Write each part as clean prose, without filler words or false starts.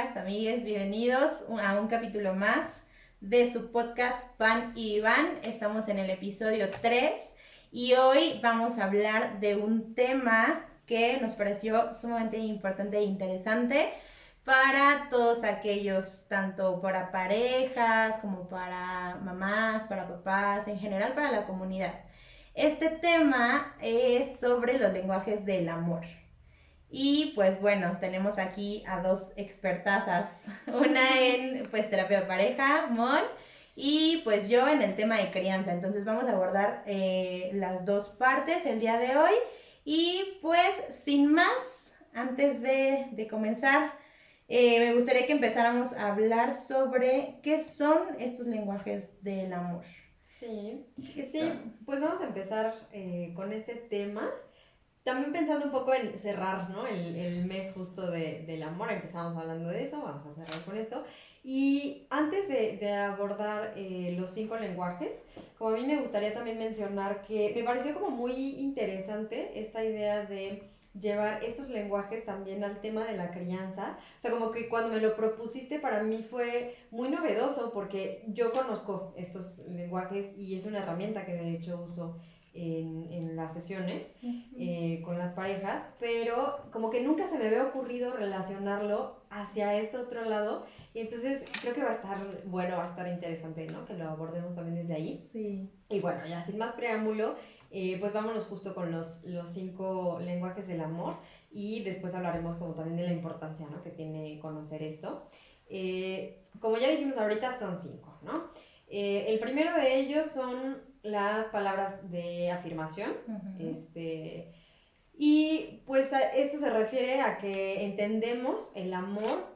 amigas, amigues, bienvenidos a un capítulo más de su podcast Pan y Iván. Estamos en el episodio 3 y hoy vamos a hablar de un tema que nos pareció sumamente importante e interesante para todos aquellos, tanto para parejas como para mamás, para papás, en general para la comunidad. Este tema es sobre los lenguajes del amor. Y pues bueno, tenemos aquí a dos expertazas, una en pues terapia de pareja, Mon, y pues yo en el tema de crianza. Entonces vamos a abordar las dos partes el día de hoy. Y pues sin más, antes de comenzar, me gustaría que empezáramos a hablar sobre qué son estos lenguajes del amor. Sí, ¿Qué sí, son? pues vamos a empezar con este tema. También pensando un poco en cerrar, ¿no? El mes justo del amor, empezamos hablando de eso, vamos a cerrar con esto. Y antes de abordar los 5 lenguajes, como a mí me gustaría también mencionar que me pareció como muy interesante esta idea de llevar estos lenguajes también al tema de la crianza. O sea, como que cuando me lo propusiste para mí fue muy novedoso porque yo conozco estos lenguajes y es una herramienta que de hecho uso en las sesiones con las parejas, pero como que nunca se me había ocurrido relacionarlo hacia este otro lado y entonces creo que va a estar bueno, va a estar interesante, ¿no? Que lo abordemos también desde ahí. Sí. Y bueno, ya sin más preámbulo, pues vámonos justo con los 5 lenguajes del amor y después hablaremos como también de la importancia, ¿no? Que tiene conocer esto. Como ya dijimos ahorita, son 5, ¿no? El primero de ellos son las palabras de afirmación. Uh-huh. Y pues esto se refiere a que entendemos el amor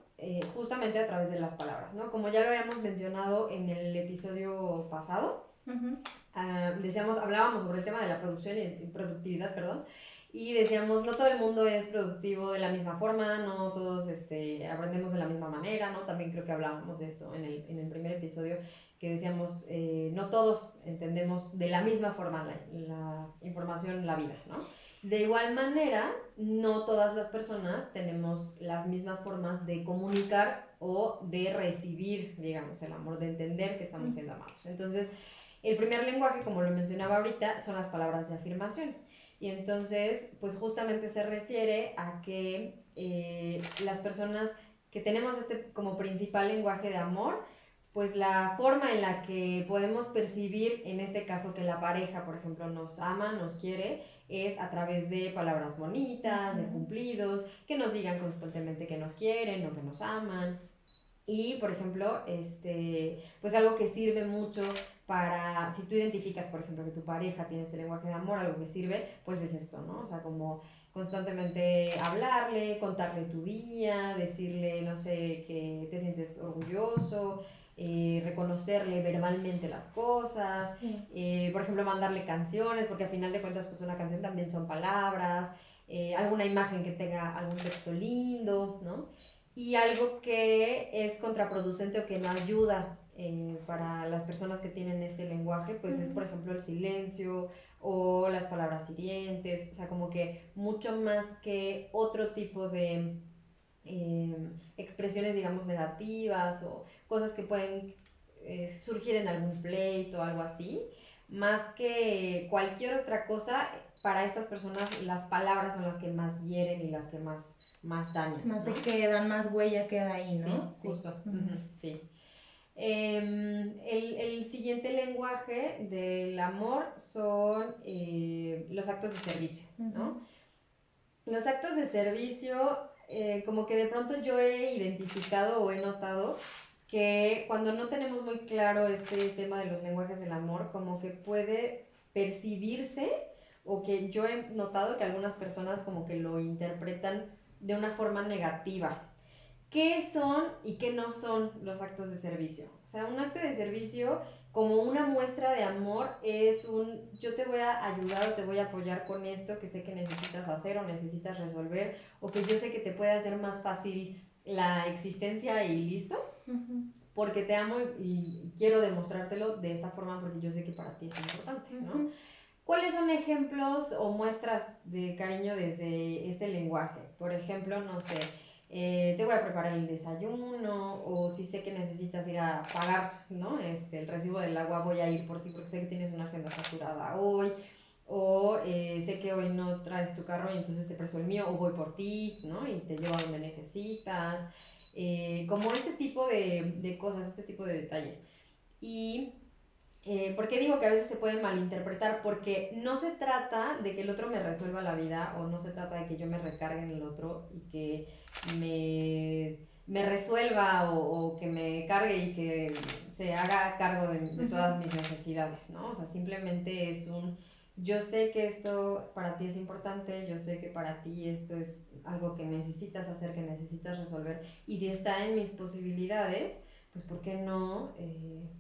justamente a través de las palabras, ¿no? Como ya lo habíamos mencionado en el episodio pasado, Uh-huh. hablábamos sobre el tema de la producción y productividad, perdón, y decíamos, no todo el mundo es productivo de la misma forma, no todos aprendemos de la misma manera, ¿no? También creo que hablábamos de esto en el primer episodio, que decíamos, no todos entendemos de la misma forma la información, la vida, ¿no? De igual manera, no todas las personas tenemos las mismas formas de comunicar o de recibir, digamos, el amor, de entender que estamos siendo amados. Entonces, el primer lenguaje, como lo mencionaba ahorita, son las palabras de afirmación. Y entonces, pues justamente se refiere a que las personas que tenemos este como principal lenguaje de amor, pues la forma en la que podemos percibir, en este caso, que la pareja, por ejemplo, nos ama, nos quiere, es a través de palabras bonitas, de cumplidos, que nos digan constantemente que nos quieren o que nos aman. Y, por ejemplo, pues algo que sirve mucho para, si tú identificas, por ejemplo, que tu pareja tiene este lenguaje de amor, algo que sirve, pues es esto, ¿no? O sea, como constantemente hablarle, contarle tu día, decirle, no sé, que te sientes orgulloso, reconocerle verbalmente las cosas, Sí. por ejemplo, mandarle canciones, porque al final de cuentas, pues una canción también son palabras, alguna imagen que tenga algún texto lindo, ¿no? Y algo que es contraproducente o que no ayuda para las personas que tienen este lenguaje, pues es por ejemplo el silencio o las palabras hirientes, o sea, como que mucho más que otro tipo de expresiones, digamos, negativas o cosas que pueden surgir en algún pleito o algo así, más que cualquier otra cosa, para estas personas las palabras son las que más hieren y las que más dañan, Más ¿no? se quedan, más huella queda ahí, Sí, ¿no? Sí. justo, Uh-huh. sí. El siguiente lenguaje del amor son los actos de servicio, Uh-huh. ¿no? Los actos de servicio, como que de pronto yo he identificado o he notado que cuando no tenemos muy claro este tema de los lenguajes del amor, como que puede percibirse o que yo he notado que algunas personas como que lo interpretan de una forma negativa. ¿Qué son y qué no son los actos de servicio? O sea, un acto de servicio como una muestra de amor es yo te voy a ayudar o te voy a apoyar con esto que sé que necesitas hacer o necesitas resolver o que yo sé que te puede hacer más fácil la existencia y listo, Uh-huh. porque te amo y quiero demostrártelo de esta forma porque yo sé que para ti es importante, ¿no? Uh-huh. ¿Cuáles son ejemplos o muestras de cariño desde este lenguaje? Por ejemplo, no sé, te voy a preparar el desayuno, o si sé que necesitas ir a pagar, ¿no? El recibo del agua, voy a ir por ti porque sé que tienes una agenda saturada hoy, o sé que hoy no traes tu carro y entonces te presto el mío, o voy por ti, ¿no? Y te llevo a donde necesitas, como este tipo de cosas, este tipo de detalles. Y ¿por qué digo que a veces se puede malinterpretar? Porque no se trata de que el otro me resuelva la vida, o no se trata de que yo me recargue en el otro y que me resuelva, o que me cargue y que se haga cargo de todas mis necesidades, ¿no? O sea, simplemente es yo sé que esto para ti es importante, yo sé que para ti esto es algo que necesitas hacer, que necesitas resolver, y si está en mis posibilidades, pues ¿por qué no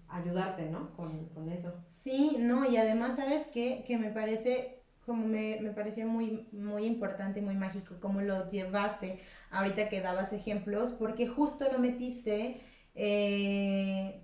ayudarte, ¿no? Con eso. Sí, no, y además, ¿sabes qué? Que me parece, como me pareció muy, muy importante, muy mágico, cómo lo llevaste ahorita que dabas ejemplos, porque justo lo metiste eh,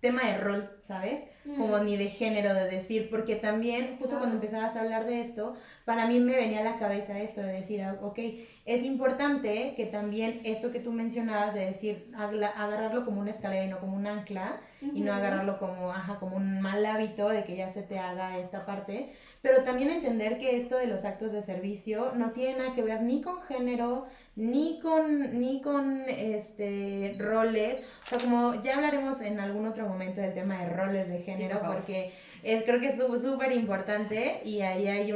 tema de rol, ¿sabes? Como ni de género, de decir, porque también justo cuando Claro. empezabas a hablar de esto, para mí me venía a la cabeza esto de decir, ok, es importante que también esto que tú mencionabas de decir, agarrarlo como una escalera y no como un ancla, y no agarrarlo como, ajá, como un mal hábito de que ya se te haga esta parte, pero también entender que esto de los actos de servicio no tiene nada que ver ni con género, ni con roles. O sea, como ya hablaremos en algún otro momento del tema de roles de género, Sí, porque creo que es súper importante y ahí hay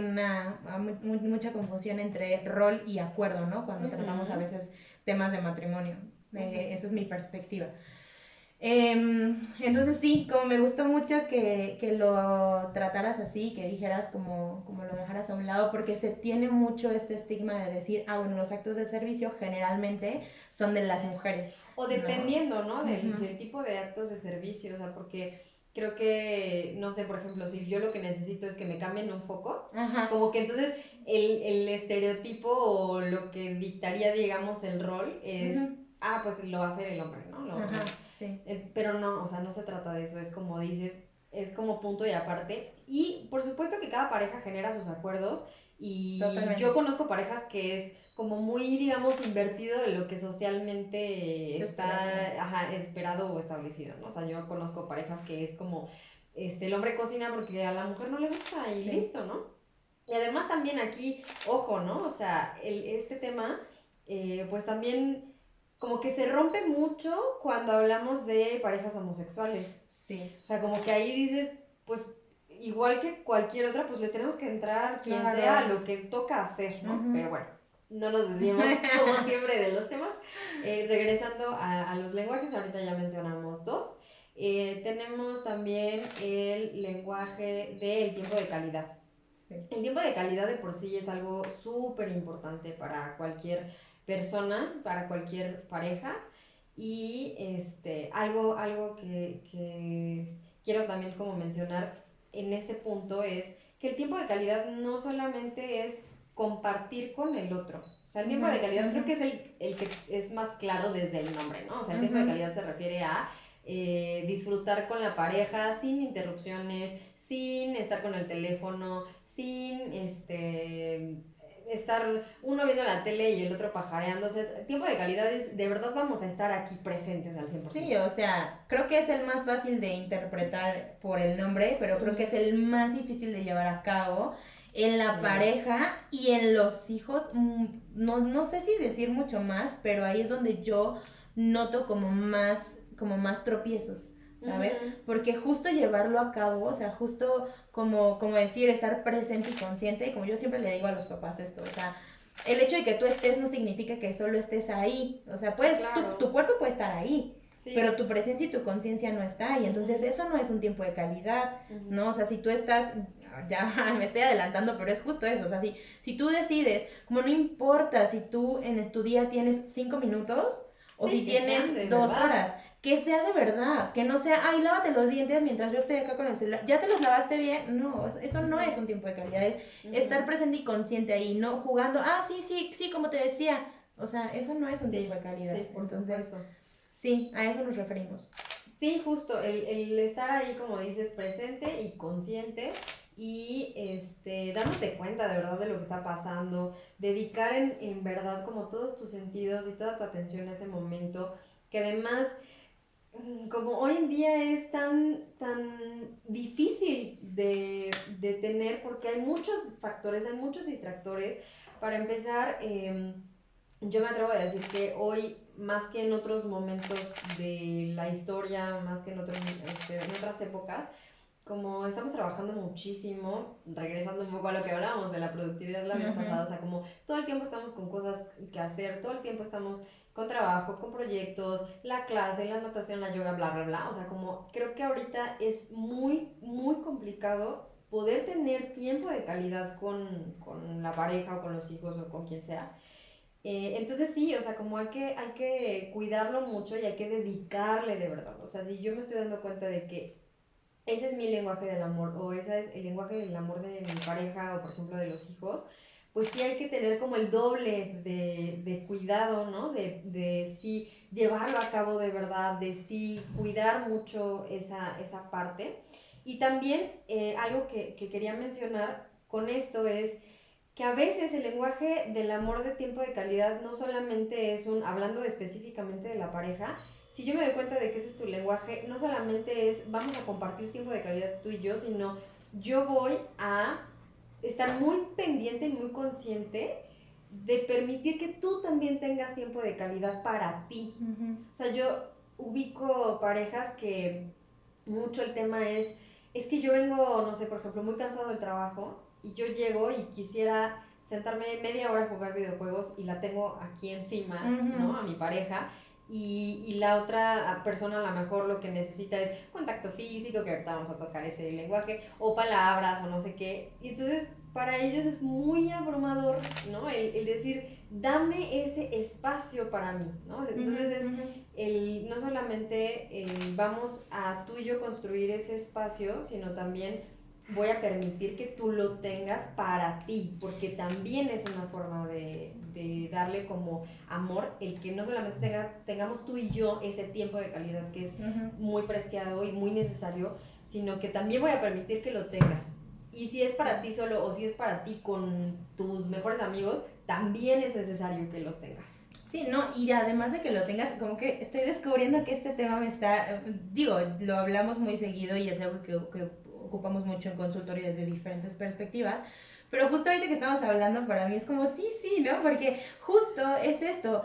mucha confusión entre rol y acuerdo, ¿no? Cuando tratamos a veces temas de matrimonio. Esa es mi perspectiva. Entonces sí, como me gustó mucho que lo trataras así, que dijeras como lo dejaras a un lado, porque se tiene mucho este estigma de decir, bueno, los actos de servicio generalmente son de las mujeres. O dependiendo, ¿no? Del tipo de actos de servicio, o sea, porque creo que, no sé, por ejemplo, si yo lo que necesito es que me cambien un foco, como que entonces el estereotipo o lo que dictaría, digamos, el rol es, pues lo va a hacer el hombre, ¿no? Sí. Pero no, o sea, no se trata de eso, es como dices, es como punto y aparte. Y por supuesto que cada pareja genera sus acuerdos, y Totalmente. yo conozco parejas que es como muy, digamos, invertido de lo que socialmente está esperado o establecido, ¿no? O sea, yo conozco parejas que es como, el hombre cocina porque a la mujer no le gusta y listo, ¿no? Y además también aquí, ojo, ¿no? O sea, este tema, pues también como que se rompe mucho cuando hablamos de parejas homosexuales. Sí. O sea, como que ahí dices, pues igual que cualquier otra, pues le tenemos que entrar quien sea a lo que toca hacer, ¿no? Pero bueno, no nos desviemos como siempre de los temas. Regresando a los lenguajes, ahorita ya mencionamos dos. Tenemos también el lenguaje del tiempo de calidad. Sí. El tiempo de calidad de por sí es algo súper importante para cualquier persona, para cualquier pareja. Y algo que quiero también como mencionar en este punto es que el tiempo de calidad no solamente es compartir con el otro. O sea, el tiempo de calidad creo que es el que es más claro desde el nombre, ¿no? O sea, el tiempo de calidad se refiere a disfrutar con la pareja sin interrupciones, sin estar con el teléfono, sin estar uno viendo la tele y el otro pajareándose. Tiempo de calidad es, de verdad vamos a estar aquí presentes al 100%. Sí, o sea, creo que es el más fácil de interpretar por el nombre, pero creo que es el más difícil de llevar a cabo en la pareja y en los hijos. No sé si decir mucho más, pero ahí es donde yo noto como más tropiezos, ¿sabes? Porque justo llevarlo a cabo, o sea, justo como decir, estar presente y consciente, y como yo siempre le digo a los papás esto, o sea, el hecho de que tú estés no significa que solo estés ahí, o sea, puedes, claro. tu cuerpo puede estar ahí, pero tu presencia y tu conciencia no está ahí, entonces eso no es un tiempo de calidad, ¿no? O sea, si tú estás, ya me estoy adelantando, pero es justo eso, o sea, si tú decides, como no importa si tú en tu día tienes 5 minutos o si tienes 2 horas, que sea de verdad, que no sea, ay, lávate los dientes mientras yo estoy acá con el celular, ¿ya te los lavaste bien? No, eso no es un tiempo de calidad, es estar presente y consciente ahí, no jugando, sí, como te decía, o sea, eso no es un tiempo de calidad. Sí, por supuesto. Sí, a eso nos referimos. Sí, justo, el estar ahí, como dices, presente y consciente. y dándote cuenta de verdad de lo que está pasando, dedicar en verdad como todos tus sentidos y toda tu atención a ese momento, que además como hoy en día es tan difícil de tener porque hay muchos factores, hay muchos distractores. Para empezar, yo me atrevo a decir que hoy, más que en otros momentos de la historia, más que en otras épocas, como estamos trabajando muchísimo, regresando un poco a lo que hablábamos de la productividad la vez pasada, o sea, como todo el tiempo estamos con cosas que hacer, todo el tiempo estamos con trabajo, con proyectos, la clase, la natación, la yoga, bla, bla, bla, o sea, como creo que ahorita es muy, muy complicado poder tener tiempo de calidad con la pareja o con los hijos o con quien sea. Entonces sí, o sea, como hay que cuidarlo mucho y hay que dedicarle de verdad. O sea, si yo me estoy dando cuenta de que ese es mi lenguaje del amor o ese es el lenguaje del amor de mi pareja o por ejemplo de los hijos, pues sí hay que tener como el doble de cuidado, ¿no? De sí llevarlo a cabo de verdad, de sí cuidar mucho esa parte. Y también algo que quería mencionar con esto es que a veces el lenguaje del amor de tiempo de calidad no solamente es hablando específicamente de la pareja, si yo me doy cuenta de que ese es tu lenguaje, no solamente es vamos a compartir tiempo de calidad tú y yo, sino yo voy a estar muy pendiente y muy consciente de permitir que tú también tengas tiempo de calidad para ti. O sea, yo ubico parejas que mucho el tema es que yo vengo, no sé, por ejemplo, muy cansado del trabajo y yo llego y quisiera sentarme media hora a jugar videojuegos y la tengo aquí encima, ¿no? A mi pareja. Y la otra persona a lo mejor lo que necesita es contacto físico, que ahorita vamos a tocar ese lenguaje, o palabras, o no sé qué. Y entonces para ellos es muy abrumador, ¿no? El decir, dame ese espacio para mí, ¿no? Entonces no solamente vamos a tú y yo construir ese espacio, sino también voy a permitir que tú lo tengas para ti, porque también es una forma de darle como amor, el que no solamente tengamos tú y yo ese tiempo de calidad que es muy preciado y muy necesario, sino que también voy a permitir que lo tengas. Y si es para ti solo o si es para ti con tus mejores amigos, también es necesario que lo tengas. Sí, ¿no? Y además de que lo tengas, como que estoy descubriendo que este tema me está, digo, lo hablamos muy seguido y es algo que ocupamos mucho en consultorio desde diferentes perspectivas, pero justo ahorita que estamos hablando para mí es como sí, sí, ¿no? Porque justo es esto.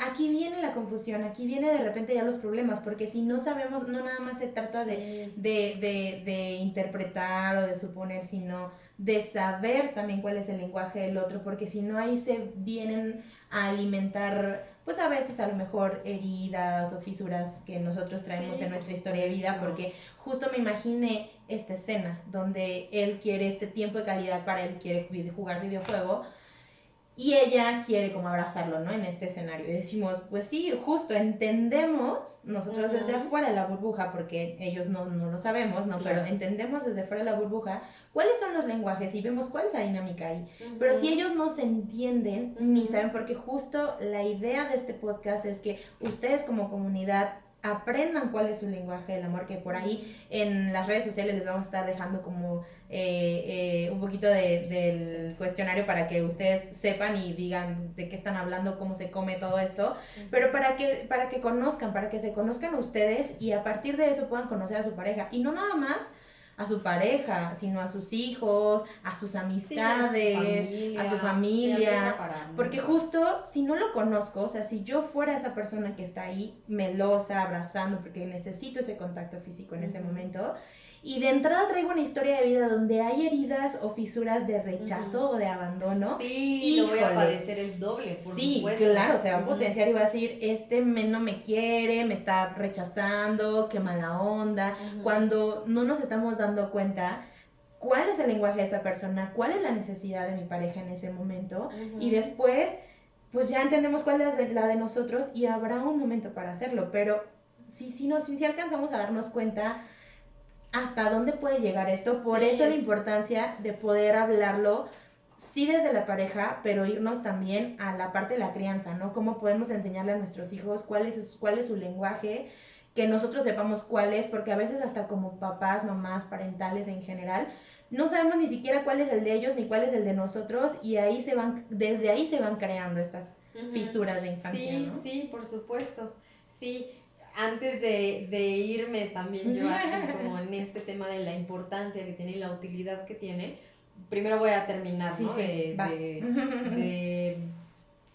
Aquí viene la confusión, aquí viene de repente ya los problemas, porque si no sabemos, no nada más se trata de interpretar o de suponer, sino de saber también cuál es el lenguaje del otro, porque si no ahí se vienen a alimentar, pues a veces a lo mejor heridas o fisuras que nosotros traemos en nuestra historia de vida, porque justo me imaginé esta escena donde él quiere este tiempo de calidad para él, quiere jugar videojuego y ella quiere como abrazarlo, ¿no? En este escenario. Y decimos, pues sí, justo entendemos, nosotros desde afuera de la burbuja, porque ellos no lo sabemos, ¿no? Claro. Pero entendemos desde fuera de la burbuja cuáles son los lenguajes y vemos cuál es la dinámica ahí. Pero si ellos no se entienden, ni saben, porque justo la idea de este podcast es que ustedes como comunidad aprendan cuál es su lenguaje del amor, que por ahí en las redes sociales les vamos a estar dejando como un poquito del cuestionario para que ustedes sepan y digan de qué están hablando, cómo se come todo esto, pero para que conozcan, para que se conozcan ustedes y a partir de eso puedan conocer a su pareja, y no nada más a su pareja, sino a sus hijos, a sus amistades, sí, a su familia, porque justo si no lo conozco, o sea, si yo fuera esa persona que está ahí melosa, abrazando, porque necesito ese contacto físico en ese momento, y de entrada traigo una historia de vida donde hay heridas o fisuras de rechazo o de abandono. Sí, lo voy a padecer el doble, por supuesto. Sí, claro, se va a potenciar y va a decir, no me quiere, me está rechazando, qué mala onda. Cuando no nos estamos dando cuenta cuál es el lenguaje de esta persona, cuál es la necesidad de mi pareja en ese momento, y después, pues ya entendemos cuál es la de nosotros y habrá un momento para hacerlo, pero si alcanzamos a darnos cuenta hasta dónde puede llegar esto, por eso la importancia de poder hablarlo, sí desde la pareja, pero irnos también a la parte de la crianza, ¿no? Cómo podemos enseñarle a nuestros hijos cuál es su lenguaje, que nosotros sepamos cuál es, porque a veces hasta como papás, mamás, parentales en general, no sabemos ni siquiera cuál es el de ellos ni cuál es el de nosotros y desde ahí se van creando estas fisuras de infancia, sí, ¿no? Sí, por supuesto. Sí, antes de irme también yo así como en este tema de la importancia que tiene y la utilidad que tiene, primero voy a terminar, Sí, ¿no? sí, va. De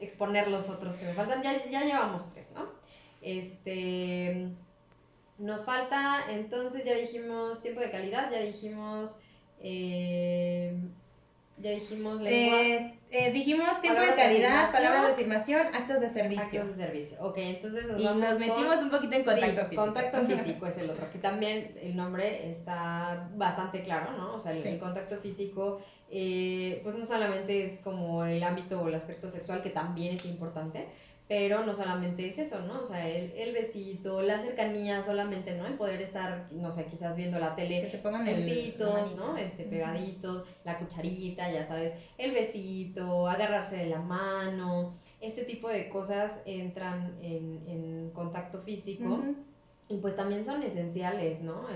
exponer los otros que me faltan. Ya llevamos 3, ¿no? Nos falta, entonces ya dijimos tiempo de calidad, ya dijimos lenguaje. Dijimos tiempo de Palabras de calidad, afirmación. palabras de afirmación, actos de servicio. Actos de servicio. Ok, entonces nos metimos un poquito en contacto físico. Contacto físico es el otro, que también el nombre está bastante claro, ¿no? O sea, el contacto físico, pues no solamente es como el ámbito o el aspecto sexual, que también es importante, pero no solamente es eso, ¿no? O sea, el besito, la cercanía solamente, ¿no? El poder estar, no sé, quizás viendo la tele que te pongan juntitos, ¿no? Pegaditos, la cucharita, ya sabes, el besito, agarrarse de la mano, este tipo de cosas entran en contacto físico y pues también son esenciales, ¿no?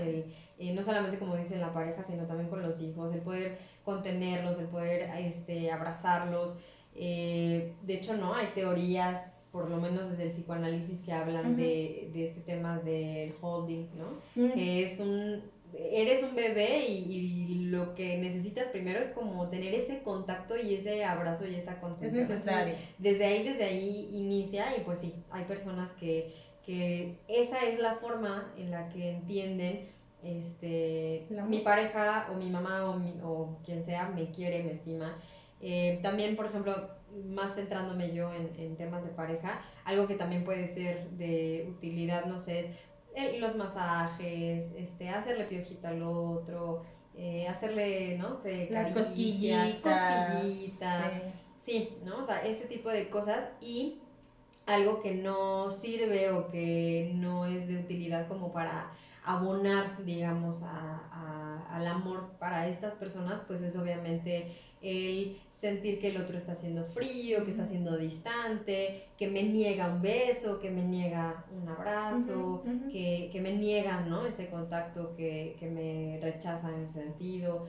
No solamente como dice la pareja, sino también con los hijos, el poder contenerlos, el poder abrazarlos. De hecho, ¿no? Hay teorías, por lo menos desde el psicoanálisis, que hablan de este tema del holding, ¿no? Que es eres un bebé y lo que necesitas primero es como tener ese contacto y ese abrazo y esa contención. Es necesario. Entonces, desde ahí inicia y pues sí, hay personas que esa es la forma en la que entienden mi pareja o mi mamá o quien sea me quiere, me estima. También, por ejemplo, más centrándome yo en temas de pareja, algo que también puede ser de utilidad, no sé, es los masajes, hacerle piojito al otro, hacerle, no sé, las caricias, cosquillitas. Sí, ¿no? O sea, este tipo de cosas y algo que no sirve o que no es de utilidad como para abonar, digamos, al amor para estas personas, pues es obviamente el sentir que el otro está siendo frío, que está siendo distante, que me niega un beso, que me niega un abrazo, que me niega, ¿no? Ese contacto, que me rechaza en ese sentido.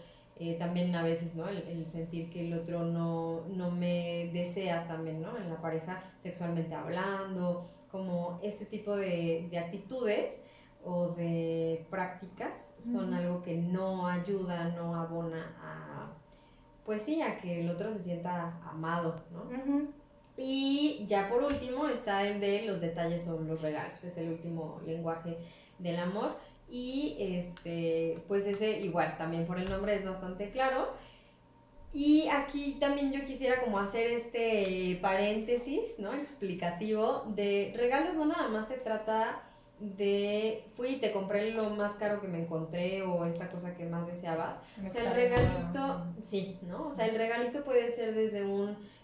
También a veces, ¿no? El sentir que el otro no me desea también, ¿no? En la pareja, sexualmente hablando, como este tipo de actitudes o de prácticas son algo que no ayuda, no abona a, pues sí, a que el otro se sienta amado, ¿no? Y ya por último está el de los detalles o los regalos, es el último lenguaje del amor. Y pues ese igual, también por el nombre es bastante claro. Y aquí también yo quisiera como hacer este paréntesis, ¿no? Explicativo de regalos. No nada más se trata de fui y te compré lo más caro que me encontré o esta cosa que más deseabas. O sea, el regalito, sí, ¿no? O sea, el regalito puede ser desde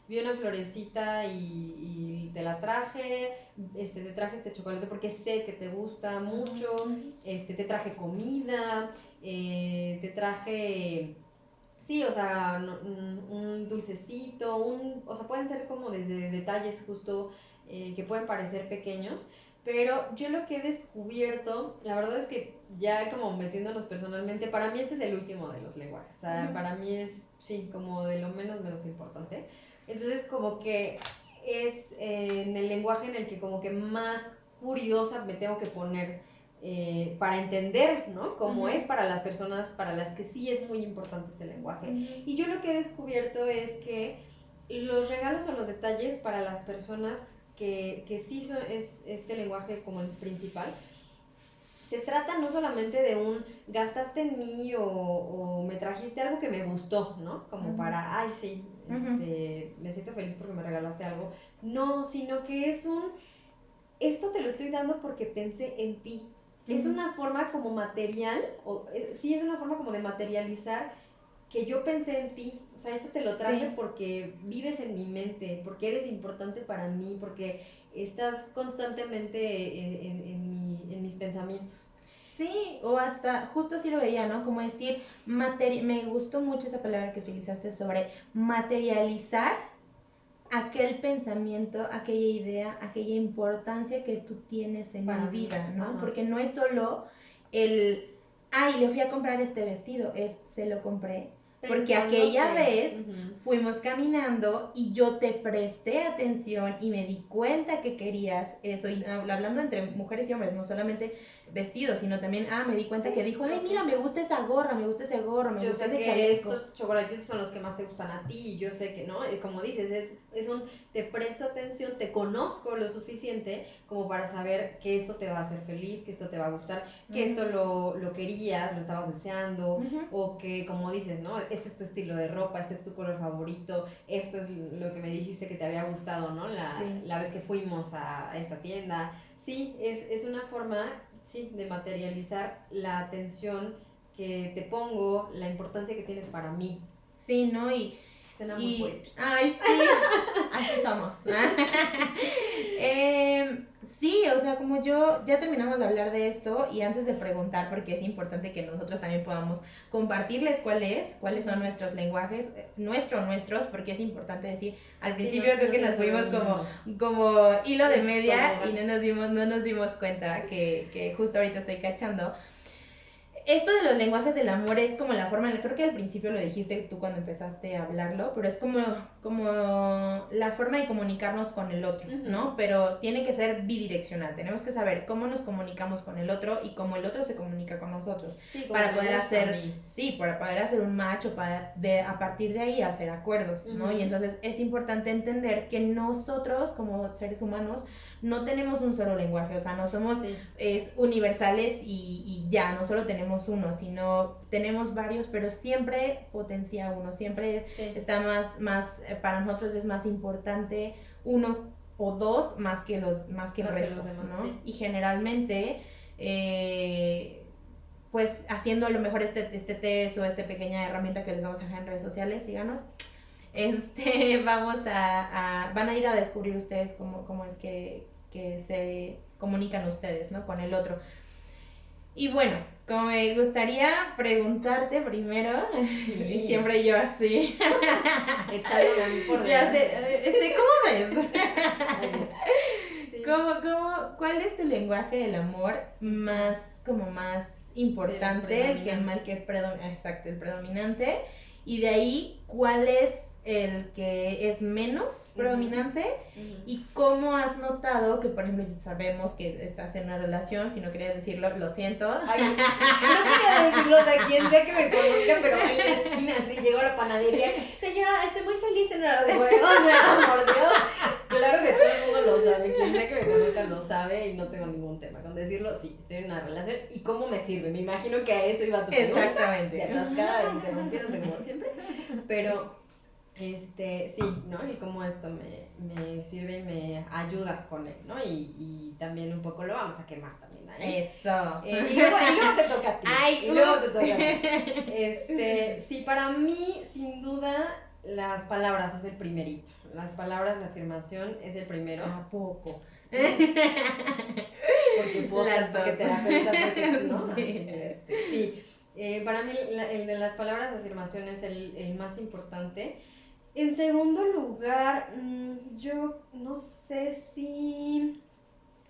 vi una florecita y te la traje, te traje este chocolate porque sé que te gusta mucho, te traje comida, te traje, sí, o sea, un dulcecito, o sea, pueden ser como desde detalles justo que pueden parecer pequeños, pero yo lo que he descubierto, la verdad es que ya como metiéndonos personalmente, para mí este es el último de los lenguajes, o sea, para mí es, sí, como de lo menos importante. Entonces, como que es en el lenguaje en el que como que más curiosa me tengo que poner para entender, ¿no? Cómo es para las personas para las que sí es muy importante este lenguaje. Y yo lo que he descubierto es que los regalos o los detalles para las personas que sí es este lenguaje como el principal, se trata no solamente de gastaste en mí o me trajiste algo que me gustó, ¿no? Como para, ay, sí, me siento feliz porque me regalaste algo. No, sino que esto te lo estoy dando porque pensé en ti. Es una forma como material, sí es una forma como de materializar que yo pensé en ti. O sea, esto te lo traje porque vives en mi mente, porque eres importante para mí, porque estás constantemente en mis pensamientos. Sí, o hasta, justo así lo veía, ¿no? Como decir, me gustó mucho esa palabra que utilizaste sobre materializar aquel pensamiento, aquella idea, aquella importancia que tú tienes en mi vida, ¿no? Porque no es solo el ay, le fui a comprar este vestido, se lo compré. Porque Pensando aquella que- vez Ujú. fuimos caminando y yo te presté atención y me di cuenta que querías eso. Y hablando entre mujeres y hombres, no solamente vestidos, sino también, me di cuenta Sí, que dijo, ay, porque mira, sí. me gusta esa gorra, me gusta ese gorro, me Yo gusta sé ese que chaleco. estos chocolatitos son los que más te gustan a ti y yo sé que, ¿no? Y como dices, es un, te presto atención, te conozco lo suficiente como para saber que esto te va a hacer feliz, que esto te va a gustar, que esto lo querías, lo estabas deseando, o que, como dices, ¿no? Este es tu estilo de ropa, este es tu color favorito, esto es lo que me dijiste que te había gustado, ¿no? La vez que fuimos a esta tienda. Sí, es una forma, sí, de materializar la atención que te pongo, la importancia que tienes para mí. Sí, ¿no? Suena muy poético. Ay, sí, así somos. Sí, o sea, como yo, ya terminamos de hablar de esto y antes de preguntar, porque es importante que nosotros también podamos compartirles cuáles son nuestros lenguajes, nuestros, porque es importante decir, al principio creo que nos fuimos como hilo de media y no nos dimos cuenta que justo ahorita estoy cachando. Esto de los lenguajes del amor es como la forma, creo que al principio lo dijiste tú cuando empezaste a hablarlo, pero es como la forma de comunicarnos con el otro, ¿no? Pero tiene que ser bidireccional, tenemos que saber cómo nos comunicamos con el otro y cómo el otro se comunica con nosotros. Sí, para poder hacer un match o a partir de ahí hacer acuerdos, ¿no? Y entonces es importante entender que nosotros como seres humanos no tenemos un solo lenguaje, o sea, no somos universales y ya, no solo tenemos uno, sino tenemos varios, pero siempre potencia uno, siempre está más para nosotros es más importante uno o dos más que el resto, los demás, ¿no? Sí. Y generalmente, pues haciendo a lo mejor este test o esta pequeña herramienta que les vamos a dejar en redes sociales, síganos. Van a ir a descubrir ustedes cómo es que se comunican ustedes, ¿no? Con el otro. Y bueno, como me gustaría preguntarte primero, y siempre yo así, echándome a mí por ya sé, ¿cómo ves? Sí. ¿Cuál es tu lenguaje del amor más importante, el predominante? Y de ahí, ¿cuál es el que es menos predominante? ¿Y cómo has notado que, por ejemplo, sabemos que estás en una relación, si no querías decirlo, lo siento? Ay, no quería decirlo, o sea, quien sea que me conozca, pero en la esquina, así, llego a la panadería, señora, estoy muy feliz en la de huevo, o sea, por Dios, claro que todo el mundo lo sabe, quien sea que me conozca lo sabe y no tengo ningún tema con decirlo, sí, estoy en una relación y cómo me sirve, me imagino que a eso iba tu pregunta. Exactamente. De atascada, interrumpiéndote como siempre, pero sí, ¿no? Y cómo esto me sirve y me ayuda con él, ¿no? Y también un poco lo vamos a quemar también ahí. Eso. Y luego te toca a ti. Ay, y luego te toca a ti. Sí, para mí, sin duda, las palabras es el primerito. Las palabras de afirmación es el primero. ¿A poco? Porque podcast, porque terapeuta, porque, ¿no? Sí. Sí. Para mí el de las palabras de afirmación es el más importante. En segundo lugar, yo no sé si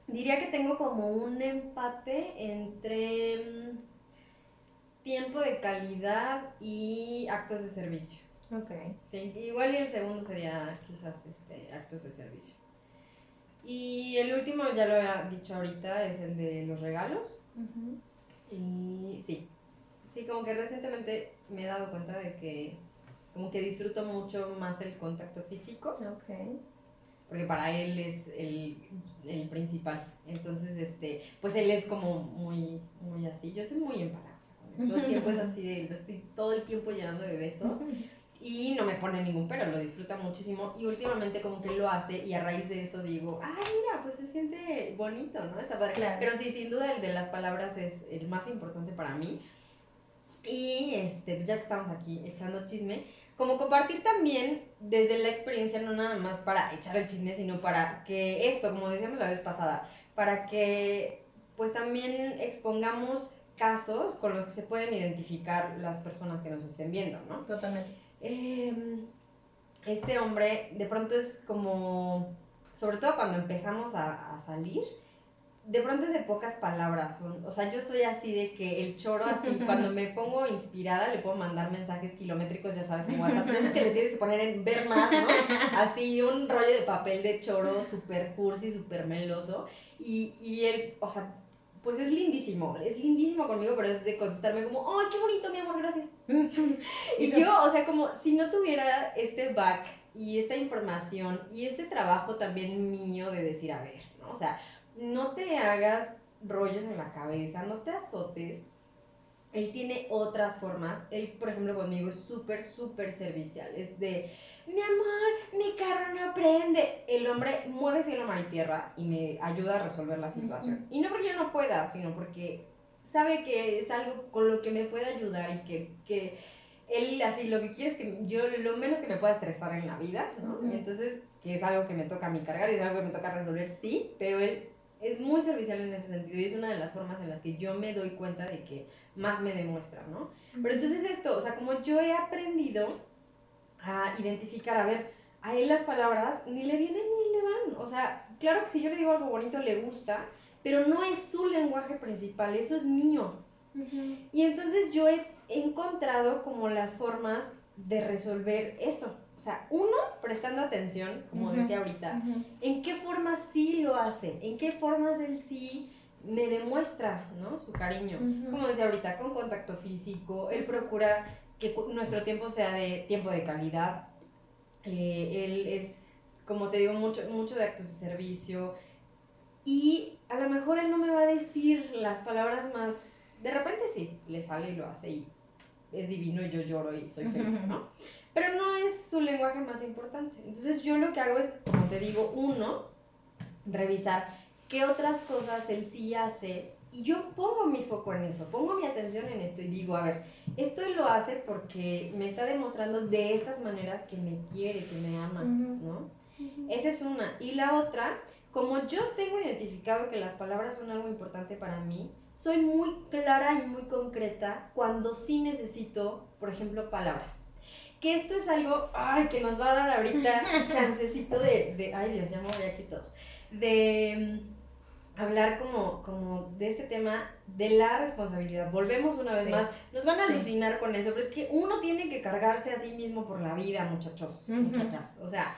diría que tengo como un empate entre tiempo de calidad y actos de servicio. Ok. Sí, igual y el segundo sería quizás actos de servicio. Y el último, ya lo había dicho ahorita, es el de los regalos. Y sí, como que recientemente me he dado cuenta de que como que disfruto mucho más el contacto físico. Ok. Porque para él es el principal. Entonces, pues él es como muy, muy así. Yo soy muy empalagosa con él. Todo el tiempo es así, lo estoy todo el tiempo llenando de besos. Y no me pone ningún pero, lo disfruta muchísimo. Y últimamente como que lo hace y a raíz de eso digo, mira, pues se siente bonito, ¿no? Está padre. Claro. Pero sí, sin duda el de las palabras es el más importante para mí. Y pues ya que estamos aquí echando chisme, como compartir también desde la experiencia, no nada más para echar el chisme, sino para que esto, como decíamos la vez pasada, para que pues también expongamos casos con los que se pueden identificar las personas que nos estén viendo, ¿no? Totalmente. Este hombre de pronto es como, sobre todo cuando empezamos a salir, de pronto es de pocas palabras. O sea, yo soy así de que el choro, así, cuando me pongo inspirada, le puedo mandar mensajes kilométricos, ya sabes, en WhatsApp. Pero eso es que le tienes que poner en ver más, ¿no? Así, un rollo de papel de choro súper cursi, súper meloso. Y él, o sea, pues es lindísimo conmigo, pero es de contestarme como, ¡ay, qué bonito, mi amor, gracias! Y yo, o sea, como si no tuviera este back y esta información y este trabajo también mío de decir, a ver, ¿no? O sea, no te hagas rollos en la cabeza, no te azotes. Él tiene otras formas. Él, por ejemplo, conmigo es súper, súper servicial. Es de, mi amor, mi carro no prende. El hombre mueve cielo, mar y tierra y me ayuda a resolver la situación. Y no porque yo no pueda, sino porque sabe que es algo con lo que me puede ayudar y que él así lo que quiere es que yo lo menos que me pueda estresar en la vida, ¿no? Entonces, que es algo que me toca a mí cargar y es algo que me toca resolver, sí, pero él es muy servicial en ese sentido y es una de las formas en las que yo me doy cuenta de que más me demuestra, ¿no? Pero entonces esto, o sea, como yo he aprendido a identificar, a ver, a él las palabras ni le vienen ni le van, o sea, claro que si yo le digo algo bonito le gusta, pero no es su lenguaje principal, eso es mío. Y entonces yo he encontrado como las formas de resolver eso. O sea, uno, prestando atención, como decía ahorita, en qué formas sí lo hace, en qué formas él sí me demuestra, ¿no? Su cariño. Como decía ahorita, con contacto físico, él procura que nuestro tiempo sea de tiempo de calidad. Él es, como te digo, mucho de actos de servicio. Y a lo mejor él no me va a decir las palabras más... De repente sí, le sale y lo hace y es divino y yo lloro y soy feliz, ¿no? Pero no es su lenguaje más importante. Entonces yo lo que hago es, como te digo, uno, revisar qué otras cosas él sí hace y yo pongo mi foco en eso, pongo mi atención en esto y digo, a ver, esto él lo hace porque me está demostrando de estas maneras que me quiere, que me ama, ¿no? Esa es una. Y la otra, como yo tengo identificado que las palabras son algo importante para mí, soy muy clara y muy concreta cuando sí necesito, por ejemplo, palabras. Que esto es algo, ay, que nos va a dar ahorita chancecito ay Dios, ya me voy aquí todo, de hablar como de este tema de la responsabilidad. Volvemos una vez más, nos van a alucinar con eso, pero es que uno tiene que cargarse a sí mismo por la vida, muchachos, muchachas, o sea...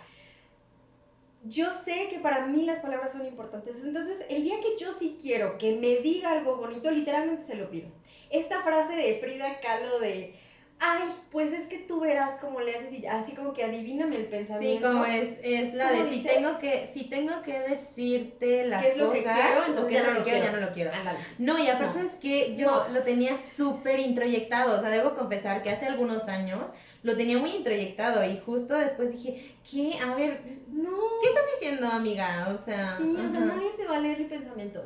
Yo sé que para mí las palabras son importantes, entonces el día que yo sí quiero que me diga algo bonito, literalmente se lo pido. Esta frase de Frida Kahlo de, ay, pues es que tú verás cómo le haces y así como que adivíname el pensamiento. Sí, como es la de dice, si tengo que decirte las ¿qué es lo cosas, que quiero? Entonces ya no lo quiero. Ándale. No, y aparte es que yo lo tenía súper introyectado, o sea, debo confesar que hace algunos años lo tenía muy introyectado y justo después dije, ¿qué? A ver, ¿qué estás diciendo, amiga? O sea, sí, o sea, nadie te va a leer el pensamiento,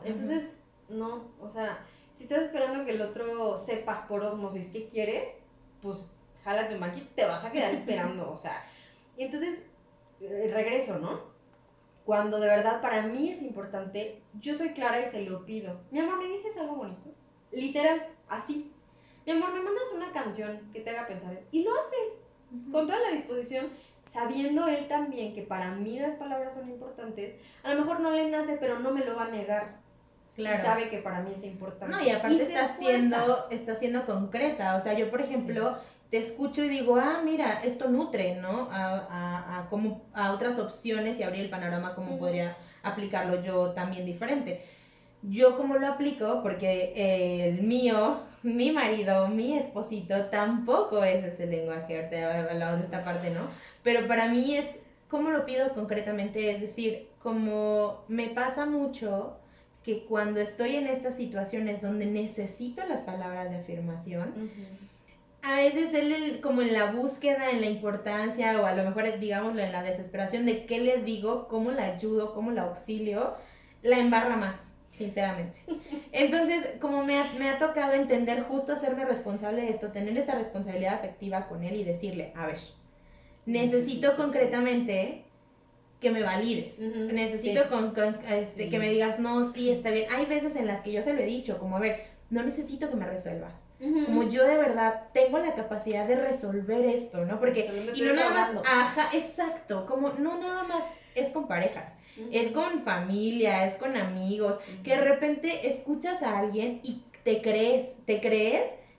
entonces, no, o sea, si estás esperando que el otro sepa por osmosis qué quieres, pues jálate un banquito, te vas a quedar esperando, o sea, y entonces, regreso, ¿no? Cuando de verdad para mí es importante, yo soy clara y se lo pido. Mi amor, ¿me dices algo bonito? Literal, así. Mi amor, ¿me mandas una canción que te haga pensar? Y lo hace, con toda la disposición, sabiendo él también que para mí las palabras son importantes. A lo mejor no le nace, pero no me lo va a negar. Claro. Sí sabe que para mí es importante. No, y aparte está siendo concreta. O sea, yo, por ejemplo, te escucho y digo, mira, esto nutre, ¿no? A otras opciones y abrir el panorama, cómo podría aplicarlo yo también diferente. Yo cómo lo aplico, porque el mío, mi marido, mi esposito, tampoco es ese lenguaje, ahorita hablamos de esta parte, ¿no? Pero para mí es, ¿cómo lo pido concretamente? Es decir, como me pasa mucho que cuando estoy en estas situaciones donde necesito las palabras de afirmación, a veces él como en la búsqueda, en la importancia, o a lo mejor digámoslo en la desesperación de qué le digo, cómo la ayudo, cómo la auxilio, la embarra más. Sinceramente. Entonces, como me ha tocado entender, justo hacerme responsable de esto, tener esta responsabilidad afectiva con él y decirle, a ver, necesito concretamente que me valides, necesito que me digas, no, sí, está bien. Hay veces en las que yo se lo he dicho, como, a ver, no necesito que me resuelvas. Ujú. Como yo de verdad tengo la capacidad de resolver esto, ¿no? Porque, Solamente y no estoy nada más, desahogando. ajá, exacto, como no nada más es con parejas, es con familia, es con amigos, que de repente escuchas a alguien y te crees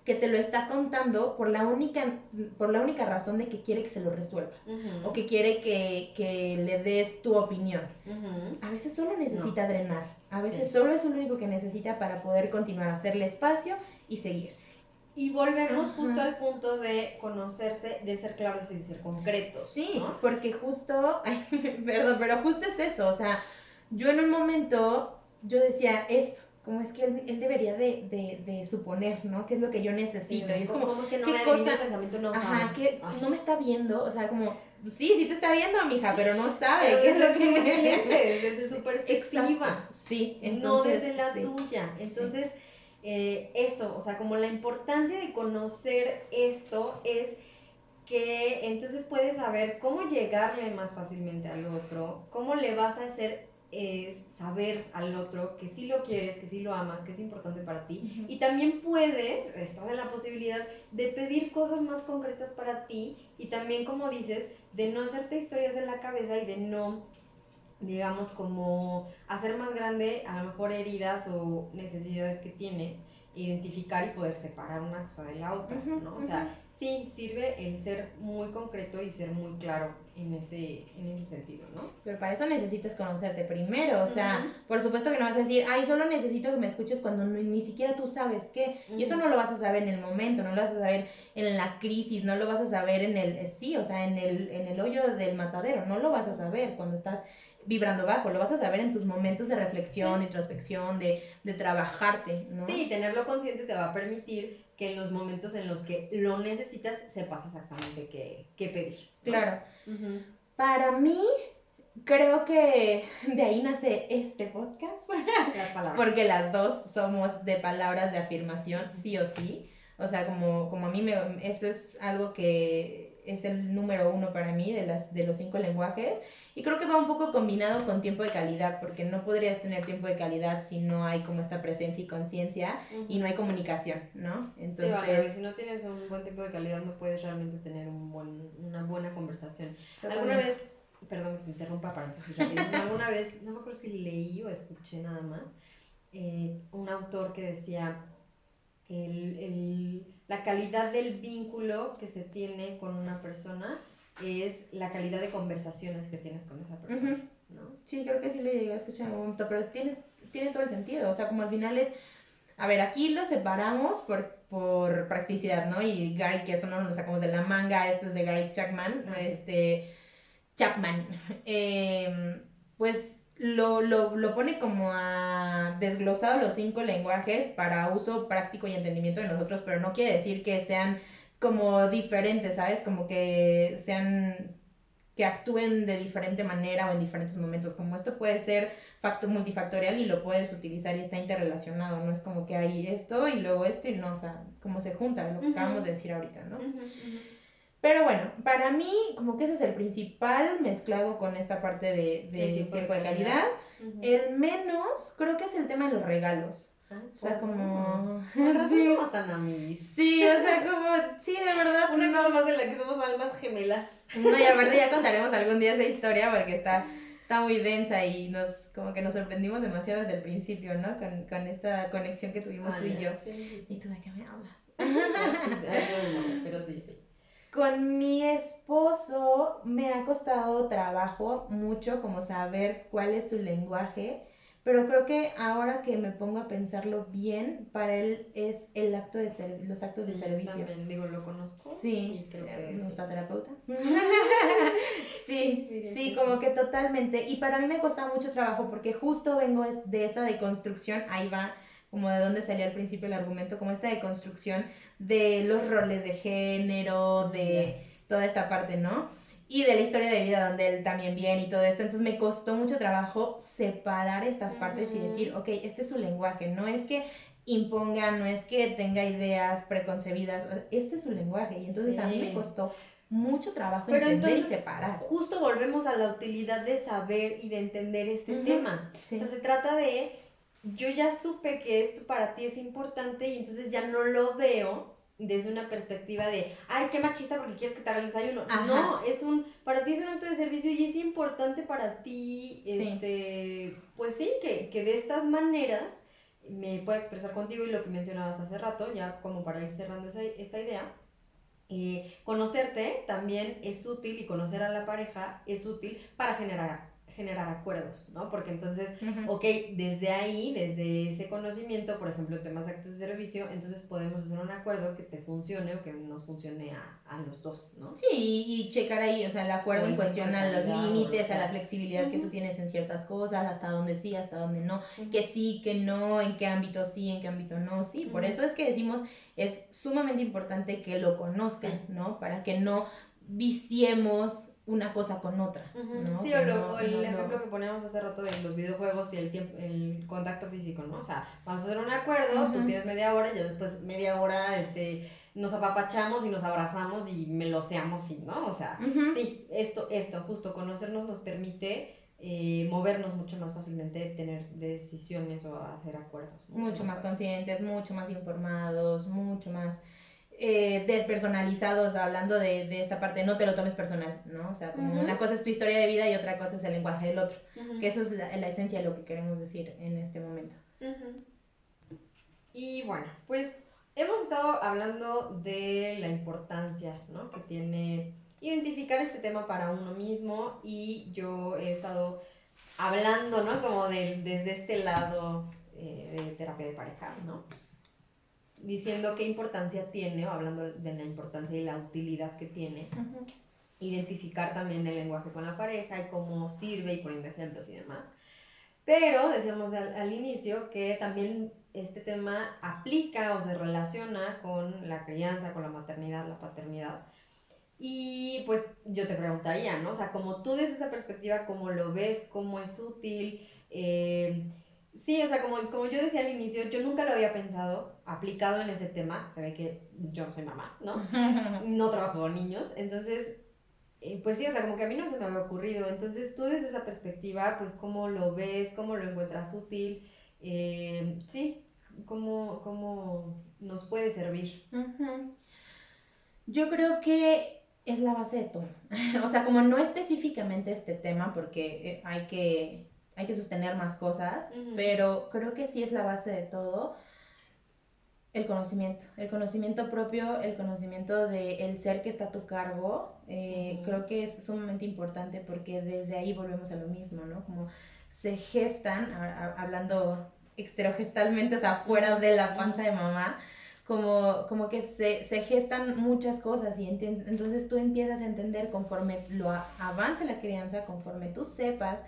que te lo está contando por la única razón de que quiere que se lo resuelvas Ujú. o que quiere que le des tu opinión. Ujú. A veces solo necesita drenar, a veces Sí. solo es lo único que necesita para poder continuar, hacerle espacio y seguir. Y volvemos Ajá. justo al punto de conocerse, de ser claros y de ser concretos. Sí, ¿no? porque justo, ay, perdón, pero justo es eso, o sea, yo en un momento, yo decía esto, como es que él debería de suponer, ¿no? ¿Qué es lo que yo necesito? Sí, Y es como, ¿cómo es que no ¿qué me adivina cosa? el pensamiento? No Ajá, sabe. que Ay. no me está viendo, o sea, como, sí te está viendo, mija, pero no sabe. Pero ¿Qué es lo desde sus que lentes, desde su perspectiva. Exacto, sí, No entonces, desde la sí. tuya. Entonces, eso, o sea, como la importancia de conocer esto es que entonces puedes saber cómo llegarle más fácilmente al otro, cómo le vas a hacer saber al otro que sí lo quieres, que sí lo amas, que es importante para ti. Ujú. Y también puedes, estás en la posibilidad de pedir cosas más concretas para ti y también, como dices, de no hacerte historias en la cabeza y de no, digamos, como hacer más grande a lo mejor heridas o necesidades que tienes, identificar y poder separar una cosa de la otra, Ujú, ¿no? O ujú. sea, sí sirve el ser muy concreto y ser muy claro en ese sentido, ¿no? Pero para eso necesitas conocerte primero, o sea, Ujú. por supuesto que no vas a decir, ay, solo necesito que me escuches cuando ni siquiera tú sabes qué, y eso Ujú. no lo vas a saber en el momento, no lo vas a saber en la crisis, no lo vas a saber en el, sí, o sea, en el hoyo del matadero, no lo vas a saber cuando estás vibrando bajo, lo vas a saber en tus momentos de reflexión, Sí. de introspección, de trabajarte, ¿no? Sí, tenerlo consciente te va a permitir que en los momentos en los que lo necesitas sepas exactamente qué pedir, ¿no? Claro. Ujú. Para mí, creo que de ahí nace este podcast. Las palabras. Porque las dos somos de palabras de afirmación, sí o sí. O sea, como a mí eso es algo que es el número 1 para mí de los 5 lenguajes. Y creo que va un poco combinado con tiempo de calidad, porque no podrías tener tiempo de calidad si no hay como esta presencia y conciencia y no hay comunicación, ¿no? Sí, vale, si no tienes un buen tiempo de calidad no puedes realmente tener una buena conversación. Alguna totalmente. vez, perdón que te interrumpa, paréntesis rapidísimo, alguna vez, no me acuerdo si leí o escuché nada más, un autor que decía la calidad del vínculo que se tiene con una persona es la calidad de conversaciones que tienes con esa persona, ¿no? Sí, creo que sí lo llegué a escuchar en algún momento, pero tiene todo el sentido. O sea, como al final es, a ver, aquí lo separamos por practicidad, ¿no? Y Gary, que esto no nos lo sacamos de la manga, esto es de Gary Chapman, Chapman, pues lo pone como a desglosado los 5 lenguajes para uso práctico y entendimiento de nosotros, pero no quiere decir que sean como diferentes, ¿sabes? Como que sean, que actúen de diferente manera o en diferentes momentos, como esto puede ser multifactorial y lo puedes utilizar y está interrelacionado, no es como que hay esto y luego esto y no, o sea, como se junta, lo que acabamos de decir ahorita, ¿no? Pero bueno, para mí como que ese es el principal mezclado con esta parte de tiempo de calidad. El menos creo que es el tema de los regalos. O sea, como... Sí. Somos tan amigos. Sí, o sea, como... Sí, de verdad. Una cosa más en la que somos almas gemelas. No, y aparte ya contaremos algún día esa historia porque está muy densa y como que nos sorprendimos demasiado desde el principio, ¿no? Con esta conexión que tuvimos tú y yo. Sí. ¿Y tú de qué me hablas? Pero sí. Con mi esposo me ha costado trabajo mucho como saber cuál es su lenguaje, pero creo que ahora que me pongo a pensarlo bien, para él es el acto de los actos de servicio. También digo, lo conozco. Sí, y creo que nuestra terapeuta. Sí, Sí, como que totalmente. Y para mí me costaba mucho trabajo porque justo vengo de esta deconstrucción, ahí va como de dónde salía al principio el argumento, como esta deconstrucción de los roles de género, de toda esta parte, ¿no? Y de la historia de vida donde él también viene y todo esto. Entonces me costó mucho trabajo separar estas partes y decir, ok, este es su lenguaje. No es que imponga, no es que tenga ideas preconcebidas, este es su lenguaje. Y entonces a mí me costó mucho trabajo entender y separar. Justo volvemos a la utilidad de saber y de entender este tema. Sí. O sea, se trata de yo ya supe que esto para ti es importante y entonces ya no lo veo desde una perspectiva de, ay, qué machista porque quieres que te haga el desayuno. Ajá. No, para ti es un acto de servicio y es importante para ti, Sí. pues sí, que de estas maneras me pueda expresar contigo y lo que mencionabas hace rato, ya como para ir cerrando esta idea. Conocerte también es útil y conocer a la pareja es útil para generar acuerdos, ¿no? Porque entonces, ok, desde ahí, desde ese conocimiento, por ejemplo, en temas de actos de servicio, entonces podemos hacer un acuerdo que te funcione o que nos funcione a los dos, ¿no? Sí, y checar ahí, o sea, el acuerdo en cuestión a los límites, a la flexibilidad que tú tienes en ciertas cosas, hasta dónde sí, hasta dónde no, que sí, que no, en qué ámbito sí, en qué ámbito no, sí. Por eso es que decimos, es sumamente importante que lo conozcan, ¿no? Para que no viciemos una cosa con otra, ¿no? Sí, que o el ejemplo que poníamos hace rato de los videojuegos y el contacto físico, ¿no? O sea, vamos a hacer un acuerdo, tú tienes media hora y yo después media hora, nos apapachamos y nos abrazamos y meloseamos, ¿no? O sea, sí, esto, justo conocernos nos permite movernos mucho más fácilmente, tener decisiones o hacer acuerdos. Mucho más conscientes, mucho más informados, mucho más despersonalizados, hablando de esta parte, no te lo tomes personal, ¿no? O sea, como una cosa es tu historia de vida y otra cosa es el lenguaje del otro, que eso es la esencia de lo que queremos decir en este momento. Y bueno, pues hemos estado hablando de la importancia, ¿no? Que tiene identificar este tema para uno mismo y yo he estado hablando, ¿no? Como desde este lado de terapia de pareja, ¿no? Diciendo qué importancia tiene, o hablando de la importancia y la utilidad que tiene, identificar también el lenguaje con la pareja y cómo sirve y poniendo ejemplos y demás. Pero decíamos al inicio que también este tema aplica o se relaciona con la crianza, con la maternidad, la paternidad. Y pues yo te preguntaría, ¿no? O sea, como tú desde esa perspectiva, ¿cómo lo ves? ¿Cómo es útil? Sí, o sea, como yo decía al inicio, yo nunca lo había pensado aplicado en ese tema. Se ve que yo soy mamá, ¿no? No trabajo con niños. Entonces, pues sí, o sea, como que a mí no se me había ocurrido. Entonces, tú desde esa perspectiva, pues, ¿cómo lo ves? ¿Cómo lo encuentras útil? Sí, ¿cómo nos puede servir? Yo creo que es la base de todo. O sea, como no específicamente este tema, porque hay que sostener más cosas, pero creo que sí es la base de todo. El conocimiento propio, el conocimiento del ser que está a tu cargo, creo que es sumamente importante porque desde ahí volvemos a lo mismo, ¿no? Como se gestan, hablando exterogestalmente, o sea, fuera de la panza de mamá, como que se gestan muchas cosas y entonces tú empiezas a entender conforme avance la crianza, conforme tú sepas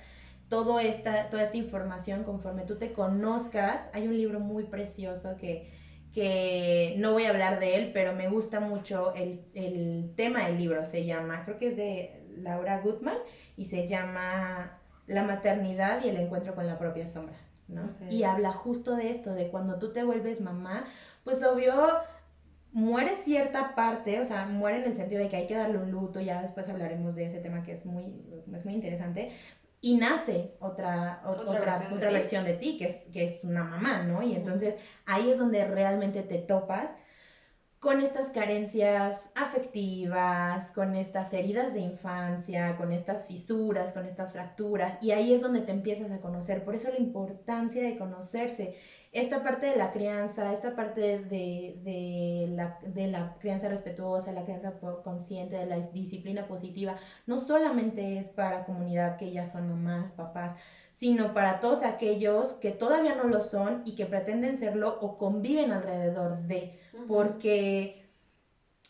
toda esta información, conforme tú te conozcas. Hay un libro muy precioso que no voy a hablar de él, pero me gusta mucho el tema del libro. Se llama, creo que es de Laura Goodman, y se llama La maternidad y el encuentro con la propia sombra, ¿no? Y habla justo de esto, de cuando tú te vuelves mamá, pues obvio muere cierta parte, o sea, muere en el sentido de que hay que darle un luto, ya después hablaremos de ese tema que es muy interesante, y nace otra versión de ti, que es una mamá, ¿no? Y entonces ahí es donde realmente te topas con estas carencias afectivas, con estas heridas de infancia, con estas fisuras, con estas fracturas, y ahí es donde te empiezas a conocer. Por eso la importancia de conocerse. Esta parte de la crianza, esta parte de la crianza respetuosa, la crianza consciente, de la disciplina positiva, no solamente es para comunidad que ya son mamás, papás, sino para todos aquellos que todavía no lo son y que pretenden serlo o conviven alrededor de, porque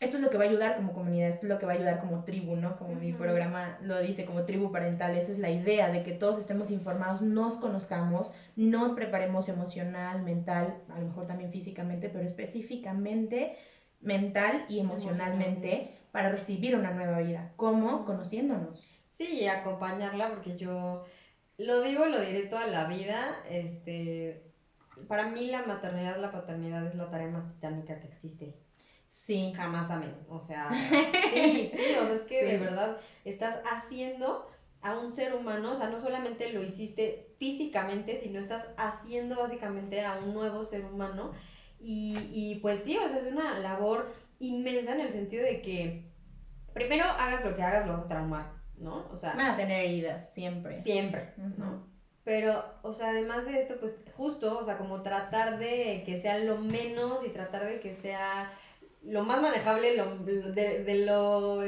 esto es lo que va a ayudar como comunidad, esto es lo que va a ayudar como tribu, ¿no? Como mi programa lo dice, como tribu parental. Esa es la idea, de que todos estemos informados, nos conozcamos, nos preparemos emocional, mental, a lo mejor también físicamente, pero específicamente mental y emocionalmente para recibir una nueva vida. ¿Cómo? Conociéndonos. Sí, y acompañarla, porque yo lo digo, lo diré toda la vida, para mí la maternidad, la paternidad es la tarea más titánica que existe. Sí. Jamás amén. O sea, sí, o sea, es que de verdad estás haciendo a un ser humano, o sea, no solamente lo hiciste físicamente, sino estás haciendo básicamente a un nuevo ser humano. Y pues sí, o sea, es una labor inmensa en el sentido de que primero hagas lo que hagas, lo vas a traumar, ¿no? O sea, Van a tener heridas siempre. siempre, ¿no? Pero, o sea, además de esto, pues justo, o sea, como tratar de que sea lo menos y tratar de que sea lo más manejable, de lo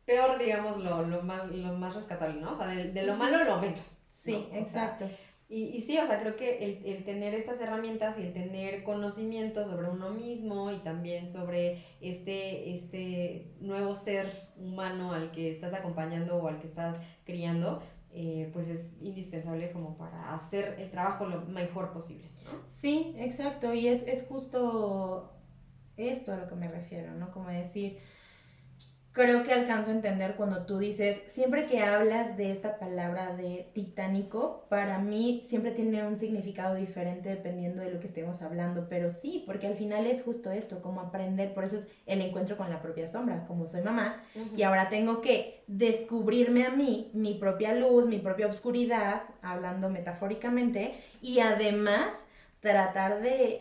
peor, digamos, lo más rescatable, ¿no? O sea, de lo malo lo menos. Sí, ¿no? exacto. Y sí, o sea, creo que el tener estas herramientas y el tener conocimiento sobre uno mismo y también sobre este nuevo ser humano al que estás acompañando o al que estás criando, pues es indispensable como para hacer el trabajo lo mejor posible, ¿no? Sí, exacto. Y es justo esto a lo que me refiero, ¿no? Como decir, creo que alcanzo a entender cuando tú dices, siempre que hablas de esta palabra de titánico, para mí siempre tiene un significado diferente dependiendo de lo que estemos hablando, pero sí, porque al final es justo esto, como aprender, por eso es el encuentro con la propia sombra, como soy mamá, y ahora tengo que descubrirme a mí, mi propia luz, mi propia oscuridad, hablando metafóricamente, y además tratar de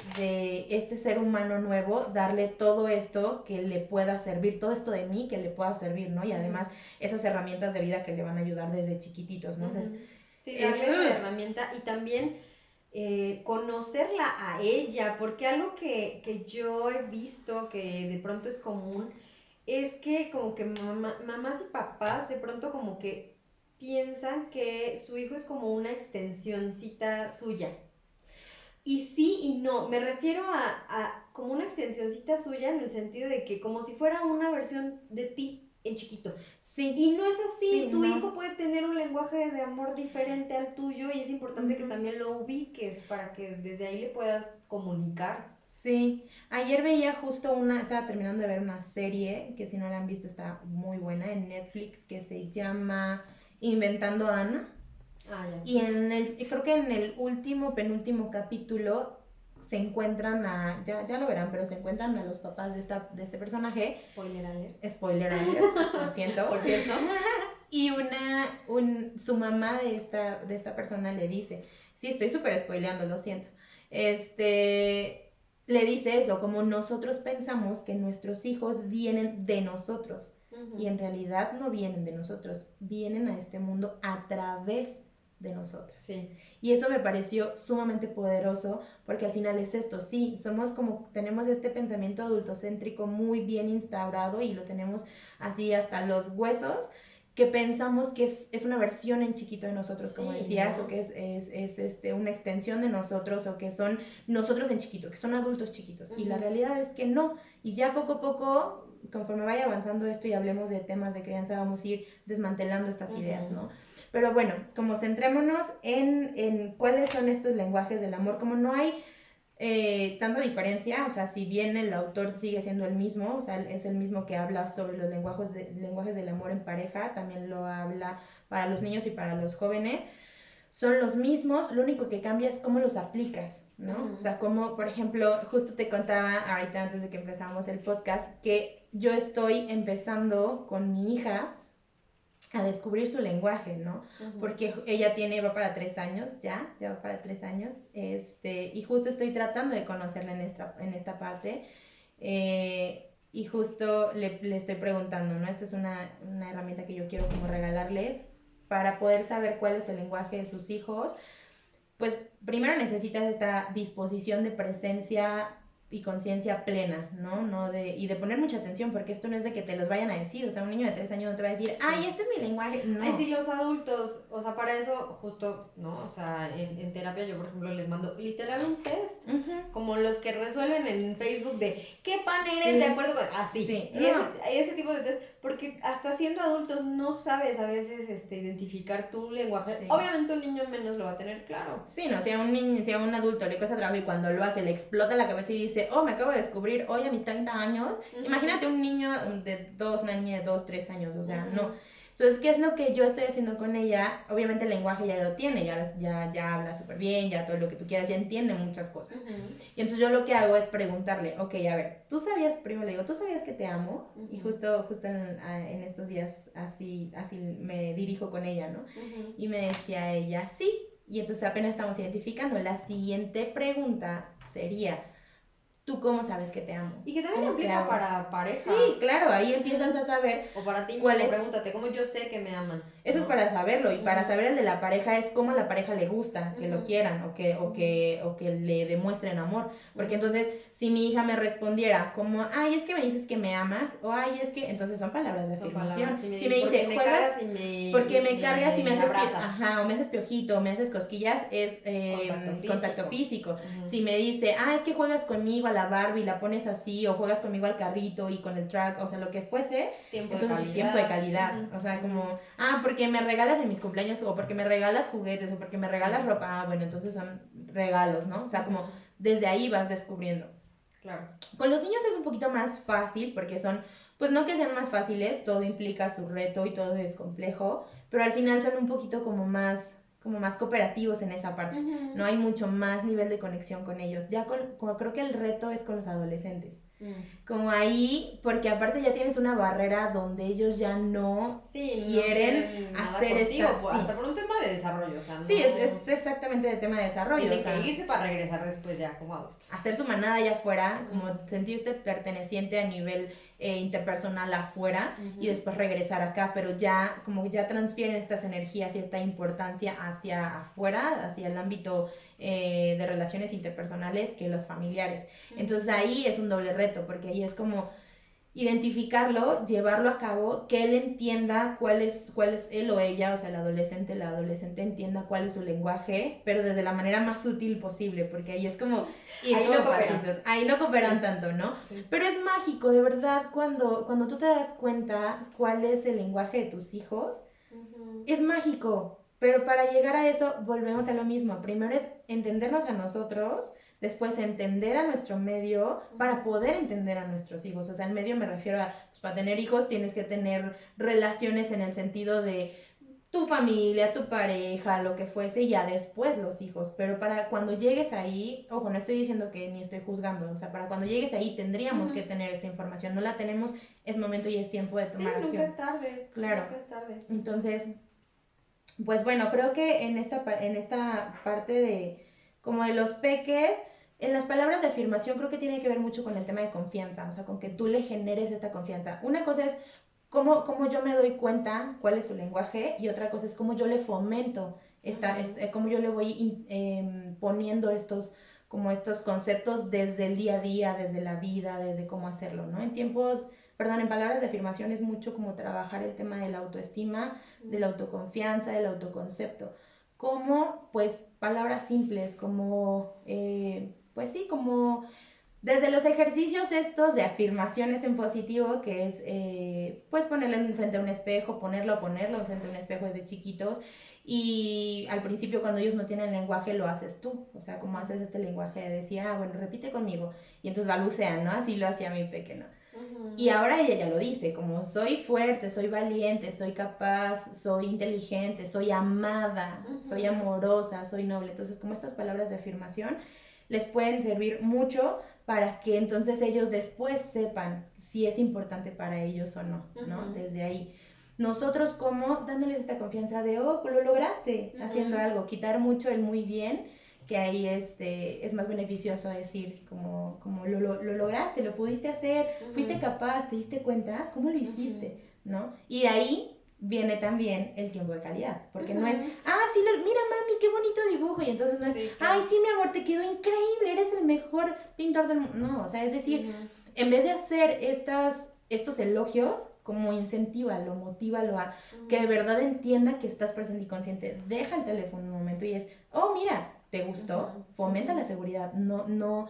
este ser humano nuevo, darle todo esto que le pueda servir, todo esto de mí que le pueda servir, ¿no? Y además esas herramientas de vida que le van a ayudar desde chiquititos, ¿no? Entonces, sí, darle esa herramienta y también conocerla a ella, porque algo que yo he visto que de pronto es común es que como que mamás y papás de pronto como que piensan que su hijo es como una extensioncita suya. Y sí y no, me refiero a como una extensioncita suya en el sentido de que como si fuera una versión de ti en chiquito. sí. Y no es así, Sí, tu no. hijo puede tener un lenguaje de amor diferente al tuyo y es importante que también lo ubiques para que desde ahí le puedas comunicar. Sí, ayer veía justo estaba terminando de ver una serie que si no la han visto está muy buena en Netflix que se llama Inventando a Ana. Ah, ya. Y creo que en el penúltimo capítulo se encuentran ya lo verán, pero se encuentran a los papás de este personaje. Spoiler alert. Spoiler alert, lo siento. Por cierto. Y su mamá de esta persona le dice, sí, estoy súper spoileando, lo siento. Le dice eso, como nosotros pensamos que nuestros hijos vienen de nosotros. Y en realidad no vienen de nosotros, vienen a este mundo a través de nosotros. Sí. Y eso me pareció sumamente poderoso porque al final es esto, sí, tenemos este pensamiento adultocéntrico muy bien instaurado y lo tenemos así hasta los huesos, que pensamos que es una versión en chiquito de nosotros, como decías, ¿no? O que es una extensión de nosotros, o que son nosotros en chiquito, que son adultos chiquitos. Y la realidad es que no. Y ya poco a poco, conforme vaya avanzando esto y hablemos de temas de crianza, vamos a ir desmantelando estas ideas, ¿no? Pero bueno, como centrémonos en cuáles son estos lenguajes del amor, como no hay tanta diferencia, o sea, si bien el autor sigue siendo el mismo, o sea, es el mismo que habla sobre los lenguajes del amor en pareja, también lo habla para los niños y para los jóvenes, son los mismos, lo único que cambia es cómo los aplicas, ¿no? O sea, como, por ejemplo, justo te contaba ahorita antes de que empezáramos el podcast, que yo estoy empezando con mi hija a descubrir su lenguaje, ¿no? Porque ella va para 3 años, ya va para 3 años, y justo estoy tratando de conocerla en esta parte, y justo le estoy preguntando, ¿no? Esta es una herramienta que yo quiero como regalarles para poder saber cuál es el lenguaje de sus hijos. Pues primero necesitas esta disposición de presencia y conciencia plena, ¿no? Y de poner mucha atención, porque esto no es de que te los vayan a decir, o sea, un niño de 3 años no te va a decir, ay, este es mi lenguaje, no. Ay, sí, los adultos, o sea, para eso justo, ¿no? O sea, en terapia yo, por ejemplo, les mando literal un test, como los que resuelven en Facebook de, ¿qué pan eres de acuerdo con...? Así, sí. Ese tipo de test, porque hasta siendo adultos no sabes a veces identificar tu lenguaje. Sí. Obviamente un niño menos lo va a tener claro. Sí, no, si a un adulto le cuesta trabajo y cuando lo hace le explota la cabeza y dice, oh, me acabo de descubrir hoy a mis 30 años. Imagínate un niño una niña de 2, 3 años, o sea, no. Entonces, ¿qué es lo que yo estoy haciendo con ella? Obviamente el lenguaje ya lo tiene, ya habla súper bien, ya todo lo que tú quieras, ya entiende muchas cosas. Y entonces yo lo que hago es preguntarle, ok, a ver, ¿tú sabías, primero le digo, ¿tú sabías que te amo? Y justo en estos días así me dirijo con ella, ¿no? Y me decía ella, sí. Y entonces apenas estamos identificando. La siguiente pregunta sería, ¿tú cómo sabes que te amo? Y que también aplica para pareja. Sí, claro, ahí empiezas a saber. O para ti mismo, pregúntate, ¿cómo yo sé que me aman? Eso es para saberlo, y para saber el de la pareja es cómo a la pareja le gusta que lo quieran o que le demuestren amor. Porque entonces, si mi hija me respondiera como, ay, es que me dices que me amas, o ay, es que, entonces son palabras de afirmación. Si me dice, juegas, porque me cargas y me haces o me haces piojito, o me haces cosquillas, es contacto físico. Si me dice, es que juegas conmigo a la Barbie, la pones así, o juegas conmigo al carrito y con el track, o sea, lo que fuese, entonces es tiempo de calidad. O sea, como, porque me regalas en mis cumpleaños, o porque me regalas juguetes, o porque me regalas ropa, bueno, entonces son regalos, ¿no? O sea, como desde ahí vas descubriendo. Claro. Con los niños es un poquito más fácil, porque son, pues no que sean más fáciles, todo implica su reto y todo es complejo, pero al final son un poquito como más cooperativos en esa parte, no hay mucho más nivel de conexión con ellos. Ya creo que el reto es con los adolescentes, como ahí, porque aparte ya tienes una barrera donde ellos ya no quieren hacer esto. Hasta por un tema de desarrollo, o sea, no. Sí, es exactamente de tema de desarrollo. Tienen que irse para regresar después ya como adultos. Hacer su manada allá afuera, como sentirte perteneciente a nivel interpersonal afuera, y después regresar acá, pero ya como ya transfieren estas energías y esta importancia hacia afuera, hacia el ámbito de relaciones interpersonales que los familiares. Entonces ahí es un doble reto, porque ahí es como identificarlo, llevarlo a cabo, que él entienda cuál es él o ella, o sea, la adolescente entienda cuál es su lenguaje, pero desde la manera más sutil posible, porque ahí es como ir ahí como pasitos, ahí no cooperan tanto, ¿no? Sí. Pero es mágico, de verdad, cuando tú te das cuenta cuál es el lenguaje de tus hijos, es mágico, pero para llegar a eso volvemos a lo mismo. Primero es entendernos a nosotros, después entender a nuestro medio para poder entender a nuestros hijos. O sea, el medio me refiero a, pues, para tener hijos tienes que tener relaciones en el sentido de tu familia, tu pareja, lo que fuese, y ya después los hijos. Pero para cuando llegues ahí, ojo, no estoy diciendo que ni estoy juzgando, o sea, para cuando llegues ahí tendríamos que tener esta información. No la tenemos, es momento y es tiempo de tomar acción. Nunca es tarde. Claro. Nunca es tarde. Entonces, pues bueno, creo que en esta parte de como de los peques, en las palabras de afirmación creo que tiene que ver mucho con el tema de confianza, o sea, con que tú le generes esta confianza. Una cosa es cómo yo me doy cuenta cuál es su lenguaje, y otra cosa es cómo yo le fomento, cómo yo le voy poniendo estos conceptos desde el día a día, desde la vida, desde cómo hacerlo, ¿no? En palabras de afirmación es mucho como trabajar el tema de la autoestima, de la autoconfianza, del autoconcepto. Como, pues, palabras simples, como, pues sí, como desde los ejercicios estos de afirmaciones en positivo, que es, pues, ponerlo enfrente a un espejo, ponerlo enfrente a un espejo desde chiquitos. Y al principio, cuando ellos no tienen lenguaje, lo haces tú. O sea, como haces este lenguaje de decir, bueno, repite conmigo. Y entonces balbucean, ¿no? Así lo hacía mi pequeño. Y ahora ella ya lo dice, como soy fuerte, soy valiente, soy capaz, soy inteligente, soy amada, soy amorosa, soy noble. Entonces, como estas palabras de afirmación les pueden servir mucho para que entonces ellos después sepan si es importante para ellos o no, ¿no? Desde ahí. Nosotros como dándoles esta confianza de, lo lograste haciendo algo, quitar mucho el muy bien, que ahí es más beneficioso decir como lo lograste, lo pudiste hacer, fuiste capaz, te diste cuenta, ¿cómo lo hiciste? ¿No? Y de ahí viene también el tiempo de calidad, porque no es, sí, mira mami, qué bonito dibujo, y entonces no es, claro. Sí, mi amor, te quedó increíble, eres el mejor pintor del mundo. No, o sea, es decir, en vez de hacer estos elogios, como incentívalo, motívalo a que de verdad entienda que estás presente y consciente. Deja el teléfono un momento y es, mira, ¿te gustó? Fomenta la seguridad, no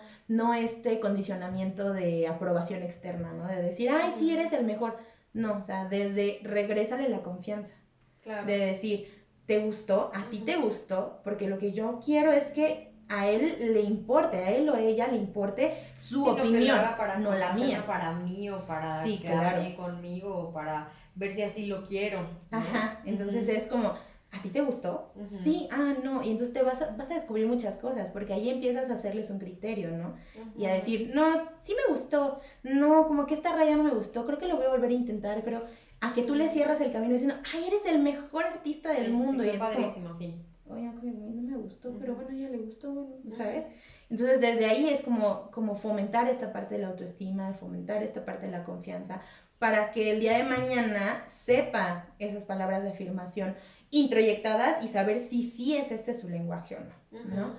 este condicionamiento de aprobación externa, ¿no? De decir, sí, eres el mejor. No, o sea, regrésale la confianza. Claro. De decir, ¿te gustó? ¿A ti te gustó? Porque lo que yo quiero es que a él le importe, a él o a ella le importe su opinión, que lo haga para no la mía. Para mí o para sí, quedar claro. bien conmigo o para ver si así lo quiero, ¿no? Ajá, entonces es como, ¿a ti te gustó? Sí, no, y entonces te vas a descubrir muchas cosas, porque ahí empiezas a hacerles un criterio, ¿no? Y a decir, no, sí me gustó, no, como que esta raya no me gustó, creo que lo voy a volver a intentar, creo, a que tú le cierras el camino diciendo, ay, eres el mejor artista del mundo. Y es padrísimo, fin. Oye, a mí no me gustó, pero bueno, a ella le gustó, bueno, ¿sabes? Entonces desde ahí es como fomentar esta parte de la autoestima, fomentar esta parte de la confianza, para que el día de mañana sepa esas palabras de afirmación introyectadas y saber si sí es este su lenguaje o no, ¿no?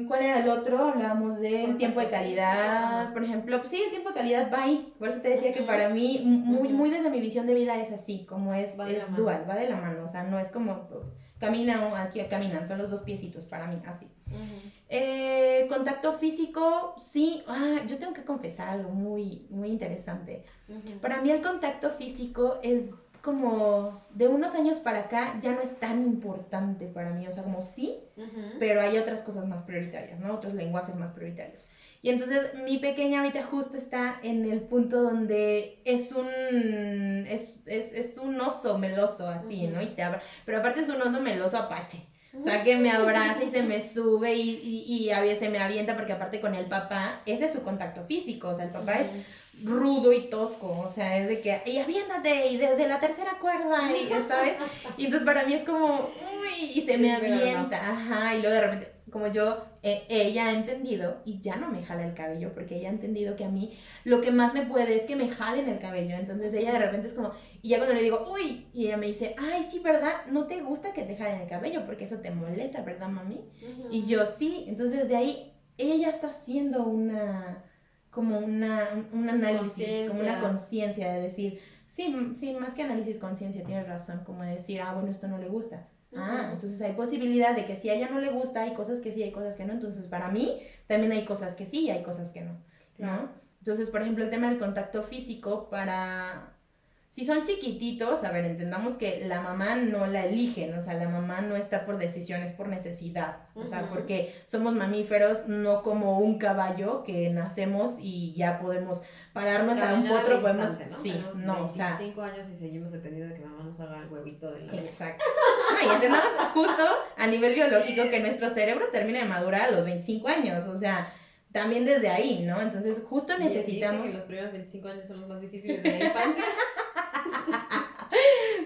¿Cuál era el otro? Hablábamos del tiempo de calidad, por ejemplo. Pues sí, el tiempo de calidad va ahí. Por eso te decía que para mí, muy desde mi visión de vida es así, como es dual, va de la mano. O sea, no es como aquí caminan, son los dos piecitos para mí, así. Contacto físico, sí. Yo tengo que confesar algo muy, muy interesante. Para mí el contacto físico es como de unos años para acá ya no es tan importante para mí, o sea, como sí, pero hay otras cosas más prioritarias, ¿no? Otros lenguajes más prioritarios. Y entonces mi pequeña ahorita justo está en el punto donde es un oso meloso así, ¿no? Y te abra, pero aparte es un oso meloso apache. O sea, que me abraza y se me sube y a veces se me avienta porque aparte con el papá, ese es su contacto físico, o sea, el papá es rudo y tosco, o sea, es de que, y aviéntate, y desde la tercera cuerda, y ¿sabes? Y entonces para mí es como, uy, y se me avienta, ajá, y luego de repente, como yo, ella ha entendido, y ya no me jala el cabello, porque ella ha entendido que a mí lo que más me puede es que me jalen el cabello, entonces ella de repente es como, y ya cuando le digo, uy, y ella me dice, ay, sí, ¿verdad? No te gusta que te jalen el cabello, porque eso te molesta, ¿verdad, mami? Y yo, sí, entonces de ahí, ella ya está haciendo un análisis, como una conciencia de decir, sí, más que análisis, conciencia, tienes razón, como de decir, bueno, esto no le gusta. Entonces hay posibilidad de que si a ella no le gusta, hay cosas que sí, hay cosas que no, entonces para mí también hay cosas que sí y hay cosas que no, ¿no? Entonces, por ejemplo, el tema del contacto físico si son chiquititos, a ver, entendamos que la mamá no la eligen, o sea, la mamá no está por decisión, es por necesidad, o sea, porque somos mamíferos, no como un caballo que nacemos y ya podemos pararnos a un potro, podemos, ¿no? Sí, no, o sea, 25 años y seguimos dependiendo de que mamá nos haga el huevito de la mesa. Exacto. Y entendamos justo a nivel biológico que nuestro cerebro termina de madurar a los 25 años, o sea, también desde ahí, ¿no? Entonces, justo necesitamos... Dice que los primeros 25 años son los más difíciles de la infancia.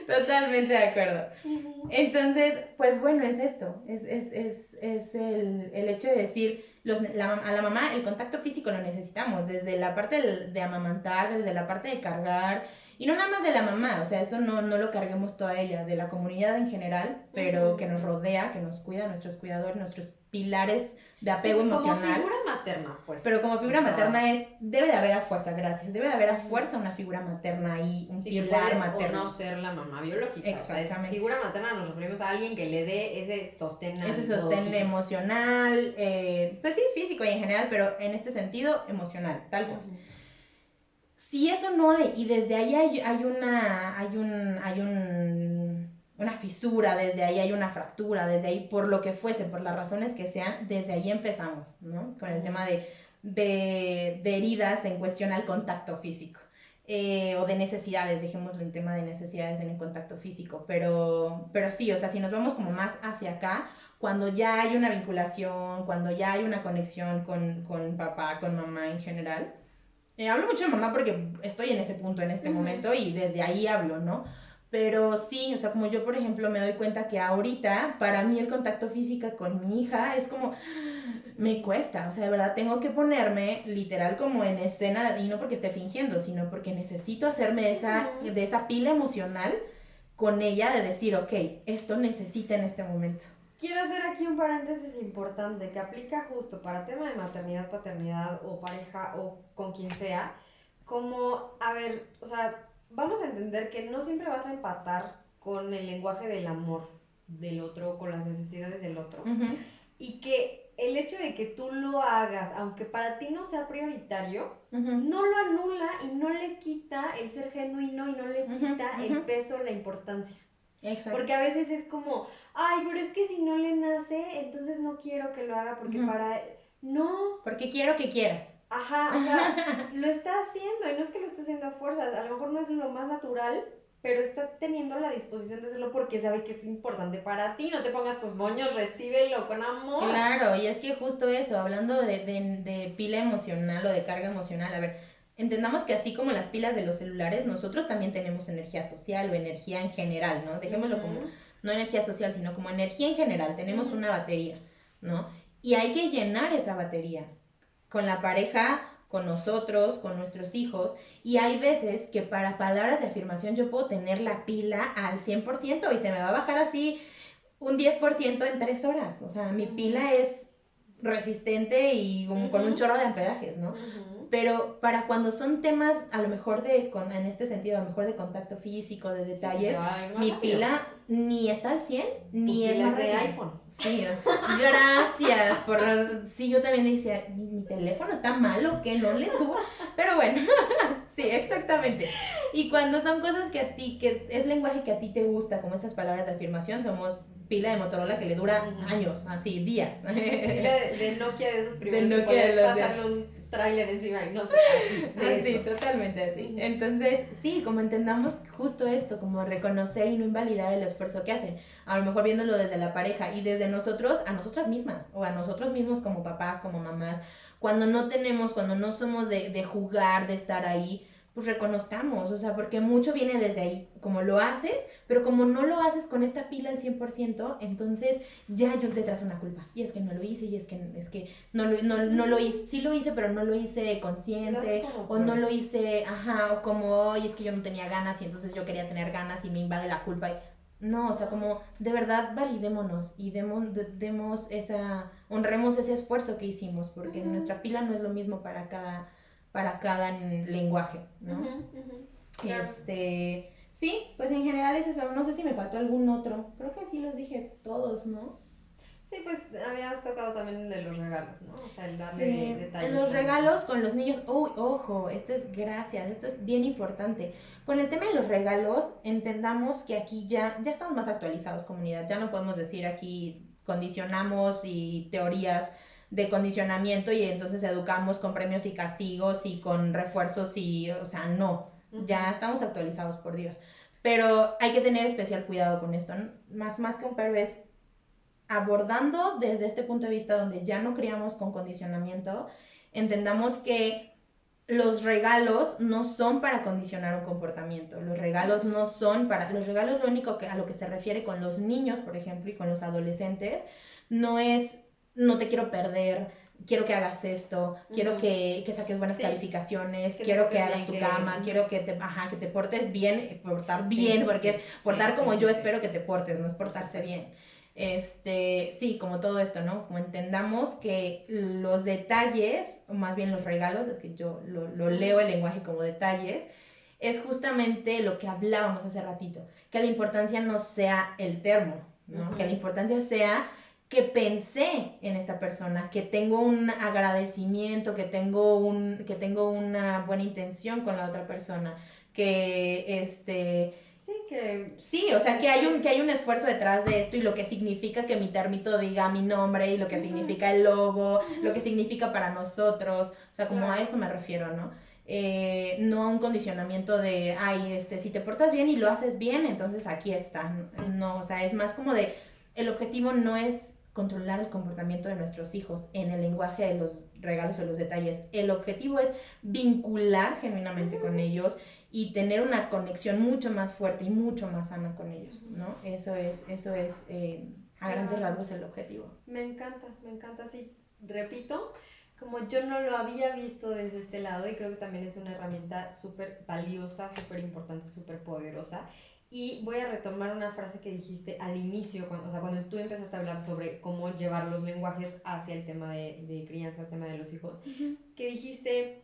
Totalmente de acuerdo. Entonces, pues bueno, es esto, es el hecho de decir, a la mamá el contacto físico lo necesitamos, desde la parte de amamantar, desde la parte de cargar, y no nada más de la mamá, o sea, eso no lo carguemos toda ella, de la comunidad en general, pero que nos rodea, que nos cuida, nuestros cuidadores, nuestros pilares de apego emocional. Como figura materna, pues. Pero como figura materna debe de haber a fuerza, debe de haber a fuerza una figura materna ahí, un pilar materno. O no ser la mamá biológica. Exactamente. O sea, figura materna nos referimos a alguien que le dé ese sostén emocional, pues sí, físico y en general, pero en este sentido emocional, tal cual. Si eso no hay, y desde ahí hay una fisura, desde ahí hay una fractura, desde ahí por lo que fuese, por las razones que sean, desde ahí empezamos, ¿no? Con el tema de heridas en cuestión al contacto físico. O de necesidades, dejémoslo en tema de necesidades en el contacto físico, pero sí, o sea, si nos vamos como más hacia acá, cuando ya hay una vinculación, cuando ya hay una conexión con papá, con mamá en general, hablo mucho de mamá porque estoy en ese punto en este momento y desde ahí hablo, ¿no? Pero sí, o sea, como yo, por ejemplo, me doy cuenta que ahorita, para mí el contacto físico con mi hija es como, me cuesta, o sea, de verdad tengo que ponerme literal como en escena, y no porque esté fingiendo, sino porque necesito hacerme de esa pila emocional con ella de decir, ok, esto necesita en este momento. Quiero hacer aquí un paréntesis importante que aplica justo para tema de maternidad, paternidad o pareja o con quien sea, como, a ver, o sea, vamos a entender que no siempre vas a empatar con el lenguaje del amor del otro, con las necesidades del otro, y que el hecho de que tú lo hagas, aunque para ti no sea prioritario, no lo anula y no le quita el ser genuino y no le quita el peso, la importancia. Exacto. Porque a veces es como, ay, pero es que si no le nace, entonces no quiero que lo haga porque para... No. Porque quiero que quieras. Ajá, o sea, lo está haciendo y no es que lo esté haciendo a fuerzas, a lo mejor no es lo más natural, pero está teniendo la disposición de hacerlo porque sabe que es importante para ti. No te pongas tus moños, recíbelo con amor. Claro, y es que justo eso, hablando de pila emocional o de carga emocional, a ver, entendamos que así como las pilas de los celulares, nosotros también tenemos energía social o energía en general, ¿no? Dejémoslo como, no energía social, sino como energía en general, tenemos una batería, ¿no? Y hay que llenar esa batería con la pareja, con nosotros, con nuestros hijos. Y hay veces que para palabras de afirmación yo puedo tener la pila al 100% y se me va a bajar así un 10% en 3 horas. O sea, mi pila es resistente y con un chorro de amperajes, ¿no? Pero para cuando son temas, a lo mejor en este sentido, a lo mejor de contacto físico, de detalles, mi pila ni está al 100, ni es más de iPhone. Sí, gracias por... Sí, yo también decía, mi teléfono está malo, que no le tuvo... Pero bueno, sí, exactamente. Y cuando son cosas que a ti, que es lenguaje que a ti te gusta, como esas palabras de afirmación, somos pila de Motorola que le dura años, así, días. Pila de Nokia de esos primeros de Nokia que pasarle un tráiler encima y no sé. Así, totalmente así. Entonces, sí, como entendamos justo esto, como reconocer y no invalidar el esfuerzo que hacen. A lo mejor viéndolo desde la pareja y desde nosotros, a nosotras mismas, o a nosotros mismos como papás, como mamás, cuando no tenemos, cuando no somos de jugar, de estar ahí, pues reconozcamos, o sea, porque mucho viene desde ahí, como lo haces, pero como no lo haces con esta pila al 100%, entonces ya yo te trazo una culpa. Y es que no lo hice, y es que no lo hice, sí lo hice, pero no lo hice consciente, o no lo hice, o como, y es que yo no tenía ganas, y entonces yo quería tener ganas y me invade la culpa. No, o sea, como de verdad validémonos y demos honremos ese esfuerzo que hicimos, porque nuestra pila no es lo mismo para cada lenguaje, ¿no? Claro. Sí, pues en general es eso. No sé si me faltó algún otro. Creo que sí los dije todos, ¿no? Sí, pues habías tocado también el de los regalos, ¿no? O sea, el darle detalles. Los regalos con los niños. Uy, ojo, esto es bien importante. Con el tema de los regalos, entendamos que aquí ya estamos más actualizados, comunidad. Ya no podemos decir aquí condicionamos y teorías de condicionamiento y entonces educamos con premios y castigos y con refuerzos y, o sea, no. Ya estamos actualizados, por Dios. Pero hay que tener especial cuidado con esto, ¿no? Más que un pero es abordando desde este punto de vista donde ya no criamos con condicionamiento, entendamos que los regalos no son para condicionar un comportamiento. Los regalos no son para... Los regalos lo único a lo que se refiere con los niños, por ejemplo, y con los adolescentes, no es no te quiero perder, quiero que hagas esto, quiero que saques buenas calificaciones, quiero que hagas tu cama, quiero que te portes bien, portar bien, porque es portar como yo espero que te portes, no es portarse bien. Sí, como todo esto, ¿no? Como entendamos que los detalles, o más bien los regalos, es que yo lo leo el lenguaje como detalles, es justamente lo que hablábamos hace ratito, que la importancia no sea el termo, ¿no? Que la importancia sea que pensé en esta persona, que tengo un agradecimiento, que tengo una buena intención con la otra persona, que Sí, o sea, que hay un esfuerzo detrás de esto y lo que significa que mi termito diga mi nombre y lo que significa el logo, lo que significa para nosotros, o sea, como a eso me refiero, ¿no? No a un condicionamiento de, si te portas bien y lo haces bien, entonces aquí está. No, o sea, es más como el objetivo no es controlar el comportamiento de nuestros hijos en el lenguaje de los regalos o los detalles. El objetivo es vincular genuinamente con ellos y tener una conexión mucho más fuerte y mucho más sana con ellos, ¿no? Eso es a grandes rasgos el objetivo. Me encanta, sí. Repito, como yo no lo había visto desde este lado y creo que también es una herramienta súper valiosa, súper importante, súper poderosa. Y voy a retomar una frase que dijiste al inicio, cuando tú empezaste a hablar sobre cómo llevar los lenguajes hacia el tema de crianza, el tema de los hijos, que dijiste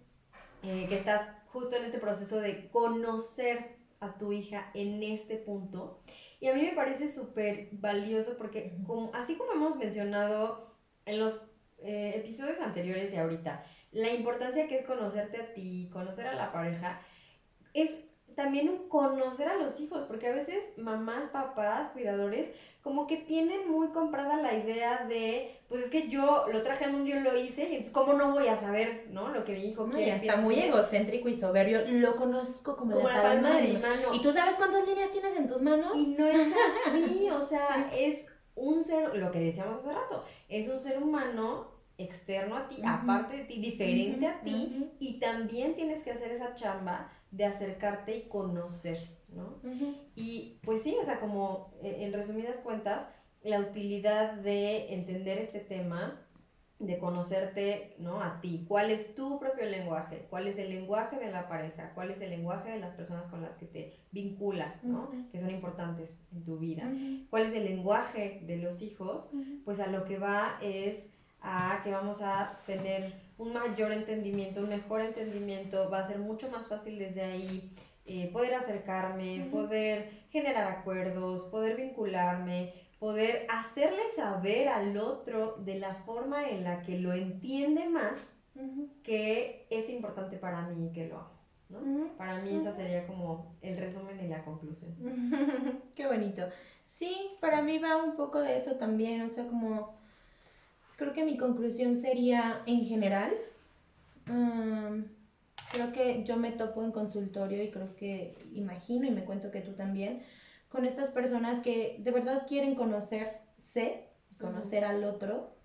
que estás justo en este proceso de conocer a tu hija en este punto. Y a mí me parece súper valioso porque así como hemos mencionado en los episodios anteriores y ahorita, la importancia que es conocerte a ti, conocer a la pareja, es también un conocer a los hijos, porque a veces mamás, papás, cuidadores, como que tienen muy comprada la idea de, pues es que yo lo traje al mundo, yo lo hice, y entonces ¿cómo no voy a saber, ¿no? Lo que mi hijo No, quiere. ya está muy egocéntrico y soberbio, lo conozco como la palma de mi mano. ¿Y tú sabes cuántas líneas tienes en tus manos? Y no es así, o sea, sí. Es un ser, lo que decíamos hace rato, es un ser humano externo a ti, aparte de ti, diferente a ti, y también tienes que hacer esa chamba de acercarte y conocer, ¿no? Y pues sí, o sea, como en resumidas cuentas, la utilidad de entender este tema, de conocerte, ¿no? A ti, cuál es tu propio lenguaje, cuál es el lenguaje de la pareja, cuál es el lenguaje de las personas con las que te vinculas, ¿no? Que son importantes en tu vida, cuál es el lenguaje de los hijos, pues a lo que va es a que vamos a tener un mayor entendimiento, un mejor entendimiento, va a ser mucho más fácil desde ahí poder acercarme, poder generar acuerdos, poder vincularme, poder hacerle saber al otro de la forma en la que lo entiende más que es importante para mí y que lo hago, ¿no? Para mí esa sería como el resumen y la conclusión. Qué bonito. Sí, para mí va un poco de eso también, o sea, como creo que mi conclusión sería en general, creo que yo me topo en consultorio y creo que imagino y me cuento que tú también, con estas personas que de verdad quieren conocerse, conocer al otro,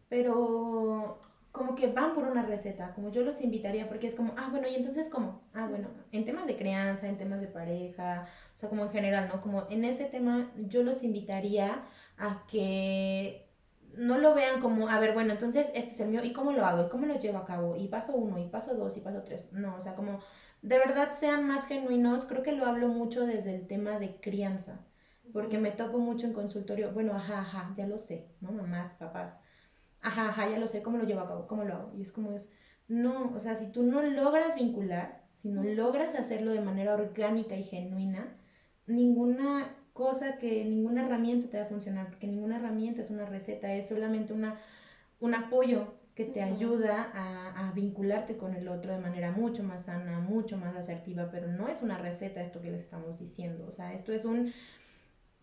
pero como que van por una receta, como yo los invitaría, porque es como, bueno, ¿y entonces cómo? Bueno, en temas de crianza, en temas de pareja, o sea, como en general, ¿no? Como en este tema yo los invitaría a que no lo vean como, a ver, bueno, entonces este es el mío, ¿y cómo lo hago? ¿Y cómo lo llevo a cabo? Y paso 1, y paso 2, y paso 3. No, o sea, como de verdad sean más genuinos. Creo que lo hablo mucho desde el tema de crianza, porque me topo mucho en consultorio, bueno, ya lo sé, ¿no? Mamás, papás, ya lo sé, ¿cómo lo llevo a cabo? ¿Cómo lo hago? Y es como no, o sea, si tú no logras vincular, si no logras hacerlo de manera orgánica y genuina, ninguna herramienta te va a funcionar, porque ninguna herramienta es una receta, es solamente un apoyo que te ayuda a vincularte con el otro de manera mucho más sana, mucho más asertiva, pero no es una receta esto que les estamos diciendo, o sea, esto es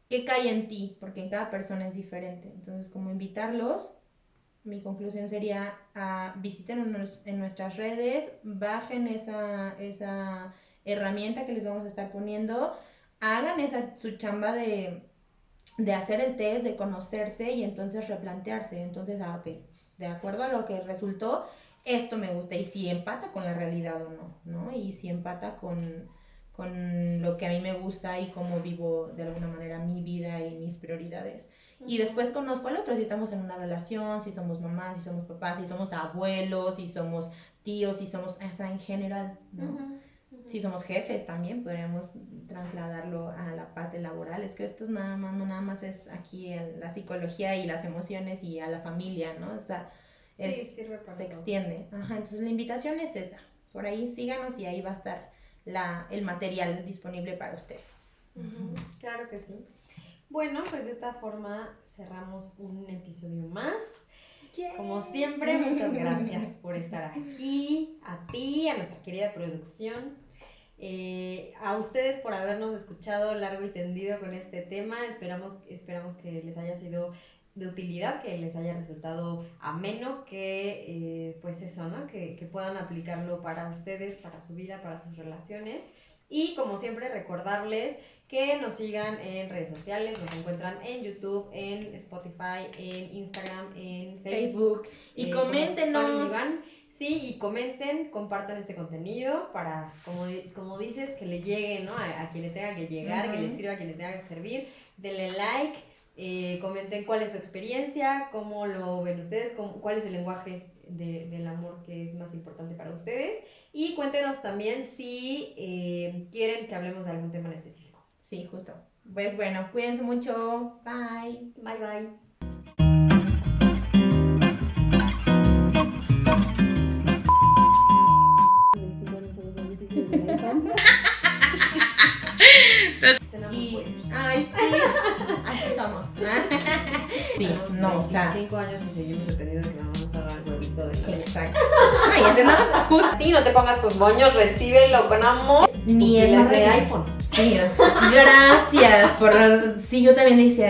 que cae en ti, porque en cada persona es diferente. Entonces, como invitarlos, mi conclusión sería visítenos en nuestras redes, bajen esa herramienta que les vamos a estar poniendo, hagan su chamba de hacer el test, de conocerse y entonces replantearse. Entonces, ok, de acuerdo a lo que resultó, esto me gusta, y si empata con la realidad o no, ¿no? Y si empata con lo que a mí me gusta y cómo vivo de alguna manera mi vida y mis prioridades. Y después conozco al otro, si estamos en una relación, si somos mamás, si somos papás, si somos abuelos, si somos tíos, si somos, o sea, en general, ¿no? Si somos jefes también podríamos trasladarlo a la parte laboral. Es que esto es no nada más es aquí en la psicología y las emociones y a la familia, ¿no? O sea, sirve para se extiende. Entonces la invitación es esa. Por ahí síganos y ahí va a estar el material disponible para ustedes. Claro que sí. Bueno, pues de esta forma cerramos un episodio más. Yeah. Como siempre, muchas gracias por estar aquí, a ti, a nuestra querida producción, a ustedes por habernos escuchado largo y tendido con este tema. Esperamos que les haya sido de utilidad, que les haya resultado ameno, que pues eso, ¿no? Que puedan aplicarlo para ustedes, para su vida, para sus relaciones. Y como siempre, recordarles que nos sigan en redes sociales, nos encuentran en YouTube, en Spotify, en Instagram, en Facebook. Y coméntenos. Sí, y comenten, compartan este contenido para, como dices, que le llegue, ¿no? A quien le tenga que llegar, que le sirva a quien le tenga que servir. Denle like, comenten cuál es su experiencia, cómo lo ven ustedes, cuál es el lenguaje del amor que es más importante para ustedes. Y cuéntenos también si quieren que hablemos de algún tema en específico. Sí, justo. Pues bueno, cuídense mucho. Bye. Bye, bye. Ay, sí. Así somos. Sí, no, o sea. 5 años y seguimos dependiendo de que vamos a dar el huevito de la. Exacto. Ay, entendamos justo. A ti no te pongas tus moños, recíbelo con amor. ni es Pupilas más de rápido. iPhone. Sí, gracias por... Sí, yo también decía,